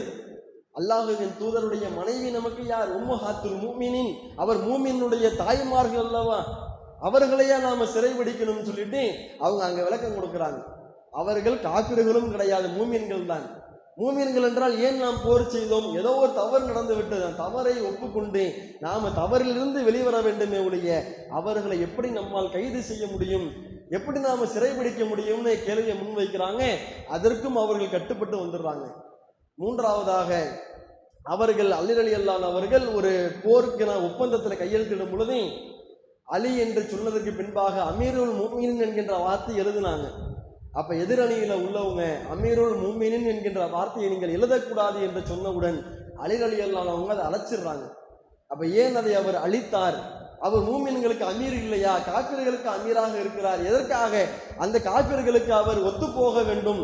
அல்லாஹ்வின் தூதருடைய மனைவி நமக்கு யார்? உம்மஹாத்துல் முஃமினீன், அவர் மூமினுடைய தாய்மார்கள் அல்லவா, அவர்களையா நாம சிறைபிடிக்கணும்னு சொல்லிட்டு அவங்க அங்க விளக்கம் கொடுக்கிறாங்க. அவர்கள் காபிர்களும் கிடையாது, மூமின்கள் தான். மூமின்கள் என்றால் ஏன் நாம் போர் செய்தோம்? ஏதோ ஒரு தவறு நடந்து விட்டது, தவறை ஒப்புக்கொண்டு நாம தவறிலிருந்து வெளிவர வேண்டுமே ஒழிய அவர்களை எப்படி நம்மால் கைது செய்ய முடியும், எப்படி நாம சிறைபிடிக்க முடியும்னு கேள்வியை முன்வைக்கிறாங்க. அதற்கும் அவர்கள் கட்டுப்பட்டு வந்துடுறாங்க. மூன்றாவதாக, அவர்கள் அலி ரலியல்லாஹு அன்ஹு அவர்கள் ஒரு போருக்கு ஒப்பந்தத்தில் கையெழுத்திடும் பொழுது அலி என்று சொன்னதற்கு பின்பாக அமீருல் முஃமினீன் என்கின்ற வார்த்தை எழுதினாங்க. அப்ப எதிரணியில உள்ளவங்க அமீருல் முஃமினீன் என்கின்ற வார்த்தையை நீங்கள் எழுதக்கூடாது என்று சொன்னவுடன் அலி ரலியல்லாஹு அன்ஹு அவங்க அதை அழைச்சிடுறாங்க. அப்ப ஏன் அதை அவர் அழித்தார்? அவர் மூமின்களுக்கு அமீர் இல்லையா? காபிர்களுக்கு அமீராக இருக்கிறார். எதற்காக அந்த காபிர்களுக்கு அவர் ஒத்து போக வேண்டும்?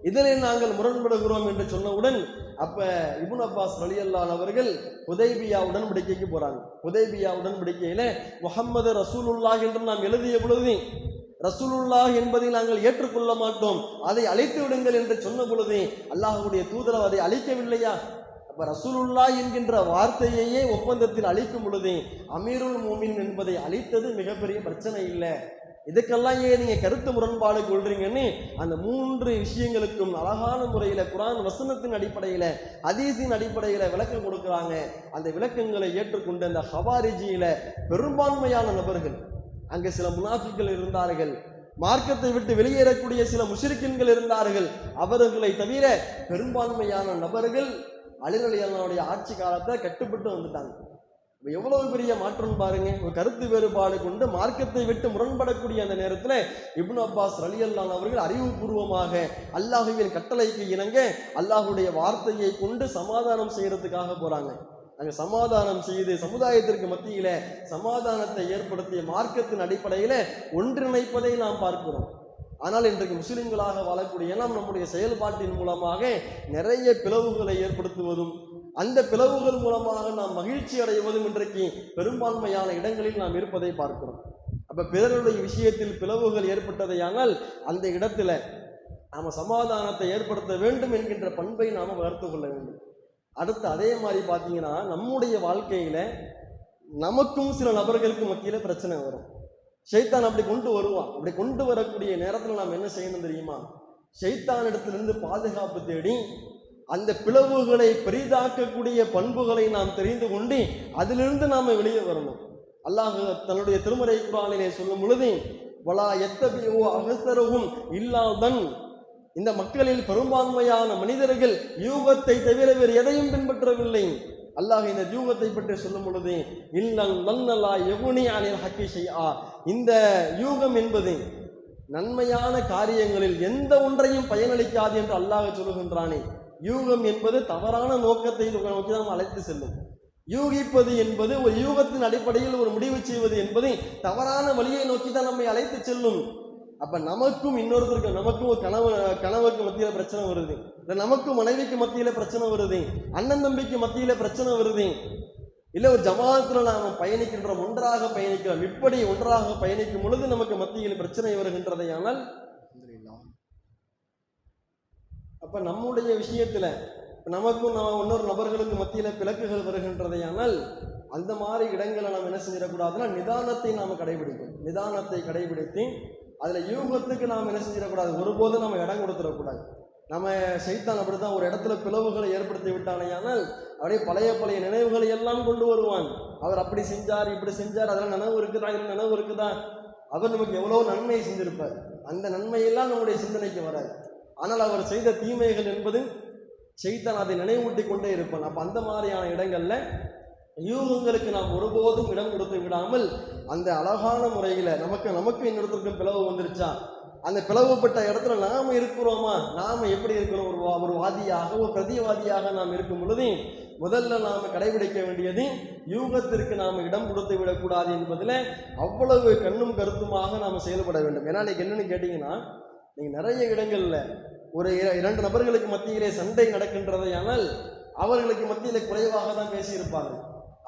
இதிலே நாங்கள் முரண்படுகிறோம் என்று சொன்னவுடன் அப்ப இப்னு அப்பாஸ் ரலியல்லாஹு அவர்கள் ஹுதைபியா உடன்படிக்கைக்கு போறாங்க. ஹுதைபியா உடன்படிக்கையில முஹம்மது ரசூலுல்லாஹ் என்று நாம் எழுதிய பொழுது ரசூலுல்லாஹ் என்பதை நாங்கள் ஏற்றுக்கொள்ள மாட்டோம், அதை அழித்து விடுங்கள் என்று சொன்ன பொழுது அல்லாஹ்வுடைய தூதர் அதை அழிக்கவில்லையா? அப்ப ரசூலுல்லாஹ் என்கின்ற வார்த்தையையே ஒப்பந்தத்தில் அழிக்கும் பொழுது அமீருல் மூமின் என்பதை அழித்தது மிகப்பெரிய பிரச்சனை இல்லை. இதுக்கெல்லாம் ஏன் நீங்க கருத்து முரண்பாடு கொள்றீங்கன்னு அந்த 3 விஷயங்களுக்கும் அழகான முறையில குர்ஆன் வசனத்தின் அடிப்படையில ஹதீஸின் அடிப்படையில விளக்கம் கொடுக்குறாங்க. அந்த விளக்கங்களை ஏற்றுக்கொண்டு அந்த ஹவாரிஜியில பெரும்பான்மையான நபர்கள், அங்க சில முனாஃபிக்கள் இருந்தார்கள், மார்க்கத்தை விட்டு வெளியேறக்கூடிய சில முஷ்ரிக்கின்கள் இருந்தார்கள், அவர்களை தவிர பெரும்பான்மையான நபர்கள் அலி ரலியல்லாஹுடைய ஆட்சி காலத்தை கட்டுப்பட்டு வந்துட்டாங்க. எவ்வளவு பெரிய மாற்றம் பாருங்க. ஒரு கருத்து வேறுபாடு கொண்டு மார்க்கத்தை விட்டு முரண்படக்கூடிய அந்த நேரத்தில் இப்னு அப்பாஸ் ரலியல்லாஹு அவர்கள் அறிவுபூர்வமாக அல்லாஹ்வின் கட்டளைக்கு இணங்க அல்லாஹ்வுடைய வார்த்தையை கொண்டு சமாதானம் செய்யறதுக்காக போறாங்க. அங்க சமாதானம் செய்து சமுதாயத்திற்கு மத்தியில சமாதானத்தை ஏற்படுத்திய மார்க்கத்தின் அடிப்படையில ஒன்றிணைப்பதை நாம் பார்க்கிறோம். ஆனால் இன்றைக்கு முஸ்லிம்களாக வாழக்கூடிய நாம் நம்முடைய செயல்பாட்டின் மூலமாக நிறைய பிளவுகளை ஏற்படுத்துவதும் அந்த பிளவுகள் மூலமாக நாம் மகிழ்ச்சி அடைவதும் இன்றைக்கு பெரும்பான்மையான இடங்களில் நாம் இருப்பதை பார்க்கிறோம். அப்ப பிறருடைய விஷயத்தில் பிளவுகள் ஏற்பட்டதையானால் அந்த இடத்துல நாம சமாதானத்தை ஏற்படுத்த வேண்டும் என்கின்ற பண்பை நாம வளர்த்து கொள்ள வேண்டும். அடுத்து அதே மாதிரி பார்த்தீங்கன்னா நம்முடைய வாழ்க்கையில நமக்கும் சில நபர்களுக்கு மத்தியில பிரச்சனை வரும். ஷைத்தான் அப்படி கொண்டு வருவான். அப்படி கொண்டு வரக்கூடிய நேரத்தில் நாம் என்ன செய்யணும் தெரியுமா? ஷைத்தான் இடத்திலிருந்து பாதுகாப்பு தேடி அந்த பிளவுகளை பெரிதாக்கக்கூடிய பண்புகளை நாம் தெரிந்து கொண்டு அதிலிருந்து நாம வெளியே வரணும். அல்லாஹ் தன்னுடைய திருமறை குர்ஆனிலே சொல்லும் பொழுது வலா யத்தபிஉ அக்ஸரஹும் இல்லாதன், இந்த மக்களில் பெரும்பான்மையான மனிதர்கள் யூகத்தை தவிர வேறு எதையும் பின்பற்றவில்லை. அல்லாஹ் இந்த யூகத்தை பற்றி சொல்லும் பொழுது இல்லல் லன்னலா யகுனி அனில் ஹக்கி ஷைஆ, இந்த யூகம் என்பது நன்மையான காரியங்களில் எந்த ஒன்றையும் பயனளிக்காது என்று அல்லாஹ் சொல்லுகின்றானே. யூகம் என்பது தவறான நோக்கத்தை நோக்கி நாம் அழைத்து செல்லும். யூகிப்பது என்பது ஒரு யூகத்தின் அடிப்படையில் ஒரு முடிவு செய்வது என்பது தவறான வழியை நோக்கி தான் நம்மை அழைத்து செல்லும். அப்ப நமக்கும் இன்னொருத்தருக்கு, நமக்கும் ஒரு கணவருக்கு மத்தியில பிரச்சனை வருது, இல்லை நமக்கும் மனைவிக்கு மத்தியில பிரச்சனை வருது, அண்ணன் தம்பிக்கு மத்தியில பிரச்சனை வருது, இல்லை ஒரு ஜமாத்துல நாம பயணிக்கின்றோம், ஒன்றாக பயணிக்கிறோம். இப்படி ஒன்றாக பயணிக்கும் பொழுது நமக்கு மத்தியில் பிரச்சனை வருகின்றதையானால் அப்ப நம்முடைய விஷயத்துல நமக்கும் இன்னொரு நபர்களுக்கு மத்தியில பிளக்குகள் வருகின்றதையானால் அந்த மாதிரி இடங்களை நாம் என்ன செஞ்சிடக்கூடாதுன்னா நிதானத்தை நாம் கடைபிடிக்கும். நிதானத்தை கடைபிடித்து அதுல யூகத்துக்கு நாம் என்ன செஞ்சிடக்கூடாது, ஒருபோதும் நம்ம இடம் கொடுத்துடக்கூடாது. நம்ம ஷைத்தான் அப்படித்தான் ஒரு இடத்துல பிளவுகளை ஏற்படுத்தி விட்டானையானால் அப்படியே பழைய நினைவுகளை எல்லாம் கொண்டு வருவான். அவர் அப்படி செஞ்சார், இப்படி செஞ்சார், அதெல்லாம் நினைவு இருக்குதா, இதெல்லாம் நினைவு இருக்குதா, அவர் நமக்கு எவ்வளவு நன்மையை செஞ்சிருப்பார், அந்த நன்மையெல்லாம் நம்முடைய சிந்தனைக்கு வராது. ஆனால் அவர் செய்த தீமைகள் என்பது ஷைத்தான் அதை நினைவூட்டி கொண்டே இருப்பான். அப்ப அந்த மாதிரியான இடங்கள்ல யூகங்களுக்கு நாம் ஒருபோதும் இடம் கொடுத்து விடாமல் அந்த அழகான முறையில நமக்கு இன்னொருத்தருக்கும் பிளவு வந்துருச்சா, அந்த பிளவுபட்ட இடத்துல நாம இருக்கிறோமா, நாம எப்படி இருக்கிறோம், ஒரு வாதியாக ஒரு பிரதிவாதியாக நாம் இருக்கும் பொழுது முதல்ல நாம கடைபிடிக்க வேண்டியது யூகத்திற்கு நாம் இடம் கொடுத்து விடக்கூடாது என்பதில் அவ்வளவு கண்ணும் கருத்துமாக நாம் செயல்பட வேண்டும். ஏன்னா இன்னைக்கு என்னன்னு கேட்டீங்கன்னா, நீங்க நிறைய இடங்கள்ல ஒரு 2 நபர்களுக்கு மத்தியிலே சண்டை நடக்கின்றதையானால் அவர்களுக்கு மத்தியிலே குறைவாக தான் பேசியிருப்பார்கள்.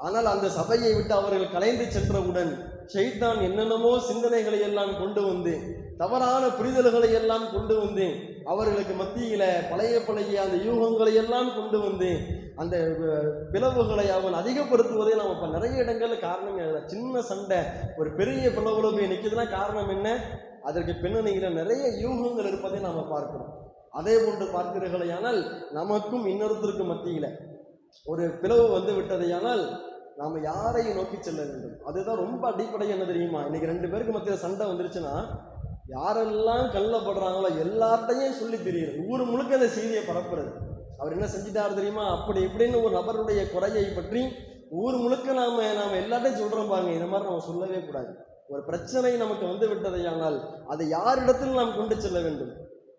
ஆனால் அந்த சபையை விட்டு அவர்கள் கலைந்து சென்றவுடன் ஷைத்தான் என்னென்னமோ சிந்தனைகளை எல்லாம் கொண்டு வந்து தவறான புரிதல்களை எல்லாம் கொண்டு வந்து அவர்களுக்கு மத்தியில பழைய அந்த யூகங்களை எல்லாம் கொண்டு வந்து அந்த பிளவுகளை அவன் அதிகப்படுத்துவதை நாம் இப்ப நிறைய இடங்கள்ல காரணம் சின்ன சண்டை ஒரு பெரிய பிளவுல போய் நிற்குதுன்னா காரணம் என்ன, அதற்கு பின்னணியில நிறைய யூகங்கள் இருப்பதை நாம பார்க்கிறோம். அதே போன்று பார்க்கிறீர்களையானால் நமக்கும் இன்னொருத்தருக்கு மத்தியில ஒரு பிளவு வந்து விட்டதையானால் நாம யாரையும் நோக்கி செல்ல வேண்டும். அதுதான் ரொம்ப அடிப்படை. என்ன தெரியுமா, இன்னைக்கு 2 பேருக்கு மத்தியில சண்டை வந்துருச்சுன்னா யாரெல்லாம் கல்லப்படுறாங்களோ எல்லார்ட்டையும் சொல்லி தெரியுது, ஊர் முழுக்க அந்த செய்தியை பரப்புறது. அவர் என்ன செஞ்சிட்டாரு தெரியுமா, அப்படி இப்படின்னு ஒரு நபருடைய குறையை பற்றி ஊர் முழுக்க நாம எல்லார்ட்டையும் சொல்றோம் பாருங்க. இந்த மாதிரி நம்ம சொல்லவே கூடாது. ஒரு பிரச்சனை நமக்கு வந்து விட்டதையானால் அதை யாரிடத்தில் நாம் கொண்டு செல்ல வேண்டும்,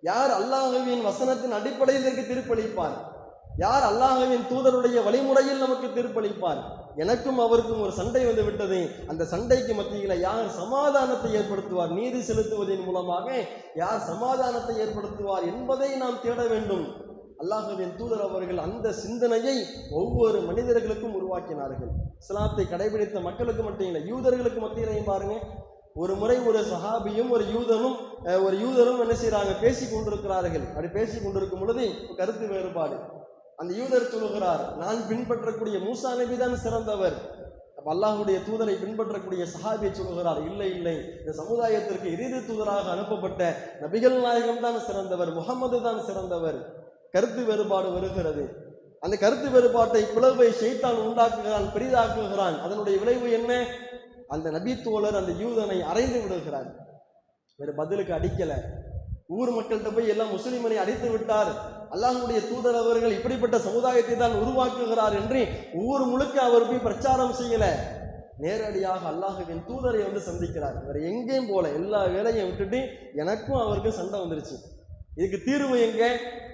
யார் அல்லாஹ்வின் வசனத்தின் அடிப்படையில் இதற்கு தீர்ப்பளிப்பார், யார் அல்லாஹ்வின் தூதருடைய வழிமுறையில் நமக்கு தீர்ப்பளிப்பார்? எனக்கும் அவருக்கும் ஒரு சண்டை வந்து விட்டது, அந்த சண்டைக்கு மத்தியில் யார் சமாதானத்தை ஏற்படுத்துவார்? நீதி செலுத்துவதன் மூலமாக யார் சமாதானத்தை ஏற்படுத்துவார் என்பதை நாம் தேட வேண்டும். அல்லாஹ்வின் தூதர் அவர்கள் அந்த சிந்தனையை ஒவ்வொரு மனிதர்களுக்கும் உருவாக்கினார்கள். இஸ்லாத்தை கடைபிடித்த மக்களுக்கு மட்டும் இல்லை, யூதர்களுக்கு மத்தியிலையும் பாருங்க. ஒரு முறை ஒரு சஹாபியும் ஒரு யூதரும் என்ன செய்யறாங்க, பேசி கொண்டிருக்கிறார்கள். அப்படி பேசி கொண்டிருக்கும் பொழுது கருத்து வேறுபாடு. அந்த யூதர் சொல்லுகிறார், நான் பின்பற்றக்கூடிய மூசா நபி தான் சிறந்தவர். அப்ப அல்லாஹ்வுடைய தூதரை பின்பற்றக்கூடிய சஹாபியை சொல்லுகிறார், இல்லை இல்லை, இந்த சமுதாயத்திற்கு இறுதி தூதராக அனுப்பப்பட்ட நபிகள் நாயகம் தான் சிறந்தவர், முகமது தான் சிறந்தவர். கருத்து வேறுபாடு வருகிறது. அந்த கருத்து வேறுபாட்டை, பிளவை ஷைத்தான் உண்டாக்குகிறான், பெரிதாக்குகிறான். அதனுடைய விளைவு என்ன? அந்த நபி தோழர் அந்த யூதனை அறைந்து விடுகிறார். வேறு பதிலுக்கு அடிக்கல. ஊர் மக்கள்கிட்ட போய் எல்லாம் முஸ்லிமனை அடித்து விட்டார், அல்லாஹ்வுடைய தூதர் அவர்கள் இப்படிப்பட்ட சமுதாயத்தை தான் உருவாக்குகிறார் என்று ஊர் முழுக்க அவர் போய் பிரச்சாரம் செய்யல. நேரடியாக அல்லாஹ்வின் தூதரை வந்து சந்திக்கிறார். வேற எங்கேயும் போல, எல்லா வேலையும் விட்டுட்டு எனக்கும் அவருக்கும் சண்டை வந்துருச்சு. இதுக்கு தீர்வு எங்க?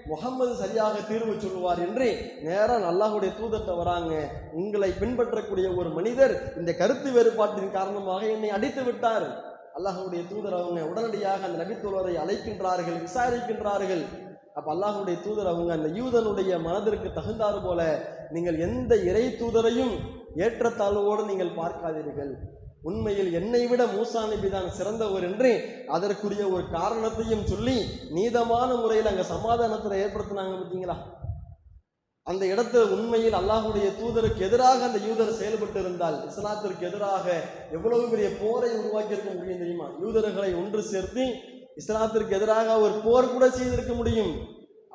முகம்மது சரியாக தீர்வு சொல்லுவார் என்று நேரம் அல்லாஹ்வுடைய தூதர்கிட்ட வராங்க. உங்களை பின்பற்றக்கூடிய ஒரு மனிதர் இந்த கருத்து வேறுபாட்டின் காரணமாக என்னை அடித்து விட்டார். அல்லாஹ்வுடைய தூதர் அவங்க உடனடியாக அந்த நபித்தோழரை அழைக்கின்றார்கள், விசாரிக்கின்றார்கள். அப்ப அல்லாஹ்வுடைய தூதர் அவங்க அந்த யூதனுடைய மனதிற்கு தகுந்தாறு போல, நீங்கள் எந்த இறை தூதரையும் ஏற்றத்தாழ்வோடு நீங்கள் பார்க்காதீர்கள், உண்மையில் என்னை விட மூசா நபி தான் சிறந்தவர் என்று அதற்குரிய ஒரு காரணத்தையும் சொல்லி நீதமான முறையில் அங்க சமாதானத்தை ஏற்படுத்தினாங்க. பார்த்தீங்களா? அந்த இடத்துல உண்மையில் அல்லாஹ்வுடைய தூதருக்கு எதிராக அந்த யூதர் செயல்பட்டு இருந்தால் இஸ்லாத்திற்கு எதிராக எவ்வளவு பெரிய போரை உருவாக்கி இருக்க முடியும் தெரியுமா? யூதர்களை ஒன்று சேர்த்து இஸ்லாத்திற்கு எதிராக ஒரு போர் கூட செய்திருக்க முடியும்.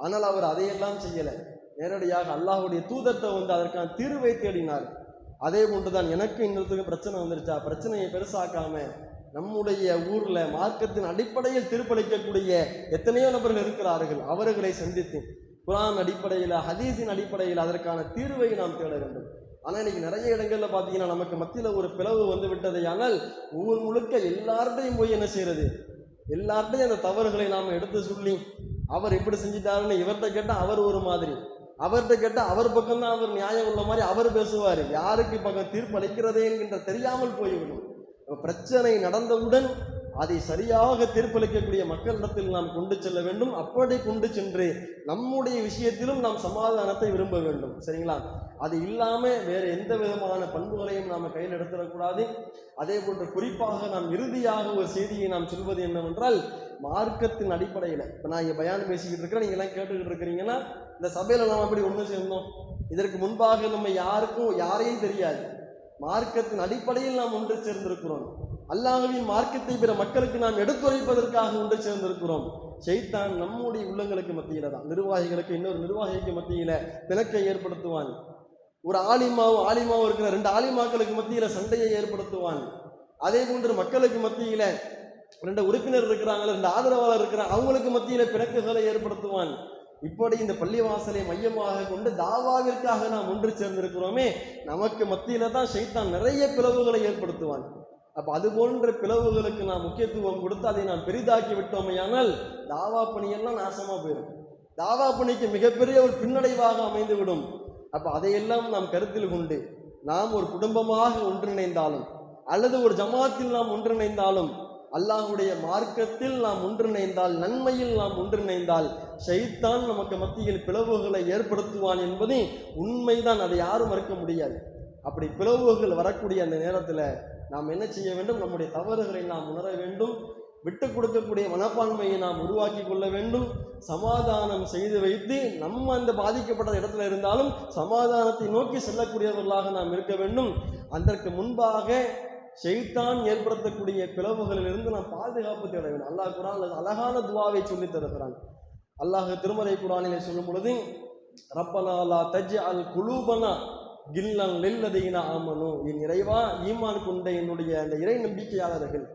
ஆனால் அவர் அதையெல்லாம் செய்யல. நேரடியாக அல்லாஹ்வுடைய தூதர்கிட்ட வந்து அதற்கான தீர்வை தேடினார். அதே போன்றுதான் எனக்கு இன்னொருத்துக்கு பிரச்சனை வந்துருச்சா, பிரச்சனையை பெருசாக்காம நம்முடைய ஊர்ல மார்க்கத்தின் அடிப்படையில் தீர்ப்பளிக்கக்கூடிய எத்தனையோ நபர்கள் இருக்கிறார்கள். அவர்களை சந்தித்து குர்ஆன் அடிப்படையில், ஹதீஸின் அடிப்படையில் அதற்கான தீர்வை நாம் தேட வேண்டும். ஆனா இன்னைக்கு நிறைய இடங்கள்ல பாத்தீங்கன்னா நமக்கு மத்தியில ஒரு பிளவு வந்து விட்டது. ஆனால் ஊர் முழுக்க எல்லார்ட்டையும் போய் என்ன செய்யறது, எல்லார்ட்டையும் அந்த தவறுகளை நாம் எடுத்து சொல்லி, அவர் எப்படி செஞ்சிட்டாருன்னு இவர்கிட்ட கேட்டா அவர் ஒரு மாதிரி, அவர்கிட்ட கேட்டா அவர் பக்கம் தான் அவர் நியாயம் உள்ள மாதிரி அவர் பேசுவார். யாருக்கு பக்கம் தீர்ப்பு அளிக்கிறதே என்கின்ற தெரியாமல் போய்விடும். பிரச்சனை நடந்தவுடன் அதை சரியாக தீர்ப்பளிக்கக்கூடிய மக்களிடத்தில் நாம் கொண்டு செல்ல வேண்டும். அப்படி கொண்டு சென்று நம்முடைய விஷயத்திலும் நாம் சமாதானத்தை விரும்ப வேண்டும். சரிங்களா? அது இல்லாம வேற எந்த விதமான பண்புகளையும் நாம் கையில் எடுத்துடக்கூடாது. அதே போன்று குறிப்பாக நாம் இறுதியாக ஒரு செய்தியை நாம் சொல்வது என்னவென்றால், மார்க்கத்தின் அடிப்படையில் இப்போ நான் இங்கே பயான் பேசிக்கிட்டு இருக்கிறேன், நீங்க எல்லாம் கேட்டுக்கிட்டு இருக்கிறீங்கன்னா, இந்த சபையில நாம் அப்படி ஒன்று சேர்ந்தோம். இதற்கு முன்பாக நம்ம யாரையும் தெரியாது. மார்க்கத்தின் அடிப்படையில் நாம் ஒன்று சேர்ந்திருக்கிறோம். அல்லாஹ்வின் மார்க்கத்தை பிற மக்களுக்கு நாம் எடுத்துரைப்பதற்காக ஒன்று சேர்ந்திருக்கிறோம். ஷைத்தான் நம்முடைய உள்ளங்களுக்கு மத்தியில தான், நிர்வாகிகளுக்கு இன்னொரு நிர்வாகிக்கு மத்தியில பிணக்கை ஏற்படுத்துவான். ஒரு ஆலிமாவும் இருக்கிற ரெண்டு ஆலிமாக்களுக்கு மத்தியில சண்டையை ஏற்படுத்துவான். அதே போன்று மக்களுக்கு மத்தியில ரெண்டு உறுப்பினர் இருக்கிறாங்க, ரெண்டு ஆதரவாளர் இருக்கிறாங்க, அவங்களுக்கு மத்தியில பிணக்குகளை ஏற்படுத்துவான். இப்படி இந்த பள்ளிவாசலை மையமாக கொண்டு தாவாவிற்காக நாம் ஒன்று சேர்ந்திருக்கிறோமே, நமக்கு மத்தியில தான் ஷைத்தான் நிறைய பிளவுகளை ஏற்படுத்துவான். அப்ப அது போன்ற பிளவுகளுக்கு நாம் முக்கியத்துவம் கொடுத்து அதை நாம் பெரிதாக்கி விட்டோமையானால் தாவா பணியெல்லாம் நாசமா போயிடும். தாவா பணிக்கு மிகப்பெரிய ஒரு பின்னடைவாக அமைந்துவிடும். அப்ப அதையெல்லாம் நாம் கருத்தில் கொண்டு நாம் ஒரு குடும்பமாக ஒன்றிணைந்தாலும் அல்லது ஒரு ஜமாத்தில் நாம் ஒன்றிணைந்தாலும், அல்லாஹ்வுடைய மார்க்கத்தில் நாம் ஒன்றிணைந்தால், நன்மையில் நாம் ஒன்றிணைந்தால், ஷைத்தான் நமக்கு மத்தியில் பிளவுகளை ஏற்படுத்துவான் என்பது உண்மைதான். அதை யாரும் மறுக்க முடியாது. அப்படி பிளவுகள் வரக்கூடிய அந்த நேரத்தில் நாம் என்ன செய்ய வேண்டும்? நம்முடைய தவறுகளை நாம் உணர வேண்டும். விட்டு கொடுக்கக்கூடிய மனப்பான்மையை நாம் உருவாக்கி கொள்ள வேண்டும். சமாதானம் செய்து வைத்து நம்ம அந்த பாதிக்கப்பட்ட இடத்துல இருந்தாலும் சமாதானத்தை நோக்கி செல்லக்கூடியவர்களாக நாம் இருக்க வேண்டும். அதற்கு முன்பாக ஷைத்தான் ஏற்படுத்தக்கூடிய பிளவுகளிலிருந்து நாம் பாதுகாப்பு தேட வேண்டும். அல்லாஹ் குர்ஆனில் அழகான துஆவை சொல்லி தருகிறான். அல்லாஹ் திருமறை குர்ஆனிலே சொல்லும் பொழுது, ரப்பனா லா தஜ்அல் குலூபனா கில்லன் லில்லதீன ஆமனு, என் இறைவா, ஈமான் கொண்ட என்னுடைய அந்த இறை நம்பிக்கையாளர்கள்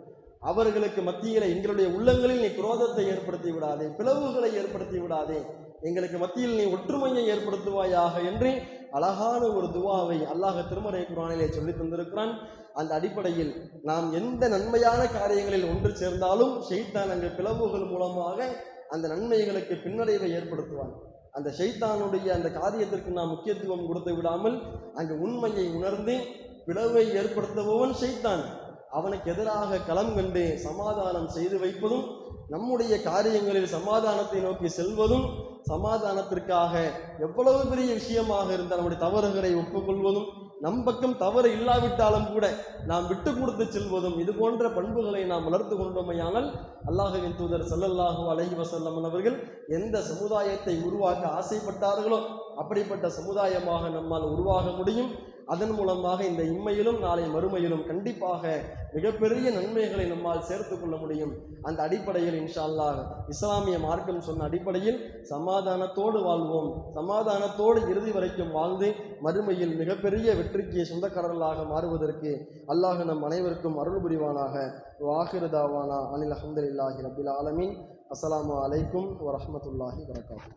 அவர்களுக்கு மத்தியில எங்களுடைய உள்ளங்களில் நீ குரோதத்தை ஏற்படுத்தி விடாதே, பிளவுகளை ஏற்படுத்தி விடாதே, எங்களுக்கு மத்தியில் நீ ஒற்றுமையை ஏற்படுத்துவாயாக என்று அழகான ஒரு துஆவை அல்லாஹ் திருமறை குர்ஆனிலே சொல்லி தந்திருக்கிறான். அந்த அடிப்படையில் நாம் எந்த நன்மையான காரியங்களில் ஒன்று சேர்ந்தாலும் ஷைத்தான் அங்கு பிளவுகள் மூலமாக அந்த நன்மைகளுக்கு பின்னடைவை ஏற்படுத்துவான். அந்த ஷைத்தானுடைய அந்த காரியத்திற்கு நாம் முக்கியத்துவம் கொடுத்து விடாமல் அங்கு உண்மையை உணர்ந்து பிளவை ஏற்படுத்துபவன் ஷைத்தான். அவனுக்கு எதிராக களம் கண்டு சமாதானம் செய்து வைப்பதும், நம்முடைய காரியங்களில் சமாதானத்தை நோக்கி செல்வதும், சமாதானத்திற்காக எவ்வளவு பெரிய விஷயமாக இருந்தால் நம்முடைய தவறுகளை ஒப்புக்கொள்வதும், நம் பக்கம் தவறு இல்லாவிட்டாலும் கூட நாம் விட்டு கொடுத்து செல்வதும், இது போன்ற பண்புகளை நாம் வளர்த்து கொண்டோமையானால் அல்லாஹ்வின் தூதர் ஸல்லல்லாஹு அலைஹி வஸல்லம் அவர்கள் எந்த சமுதாயத்தை உருவாக்க ஆசைப்பட்டார்களோ அப்படிப்பட்ட சமுதாயமாக நம்மால் உருவாக முடியும். அதன் மூலமாக இந்த இம்மையிலும் நாளை மறுமையிலும் கண்டிப்பாக மிகப்பெரிய நன்மைகளை நம்மால் சேர்த்து கொள்ள முடியும். அந்த அடிப்படையில் இன்ஷா அல்லாஹ் இஸ்லாமிய மார்க்கம் சொன்ன அடிப்படையில் சமாதானத்தோடு வாழ்வோம். சமாதானத்தோடு இறுதி வரைக்கும் வாழ்ந்து மறுமையில் மிகப்பெரிய வெற்றிக்கு சொந்தக்காரர்களாக மாறுவதற்கு அல்லாஹ் நம் அனைவருக்கும் அருள் புரிவானாக. வாஹிரு தாவானா அனில் அல்ஹம்துலில்லாஹி ரப்பில் ஆலமீன். அஸ்ஸலாமு அலைக்கும் வரஹ்மத்துல்லாஹி வபரகாத்துஹு.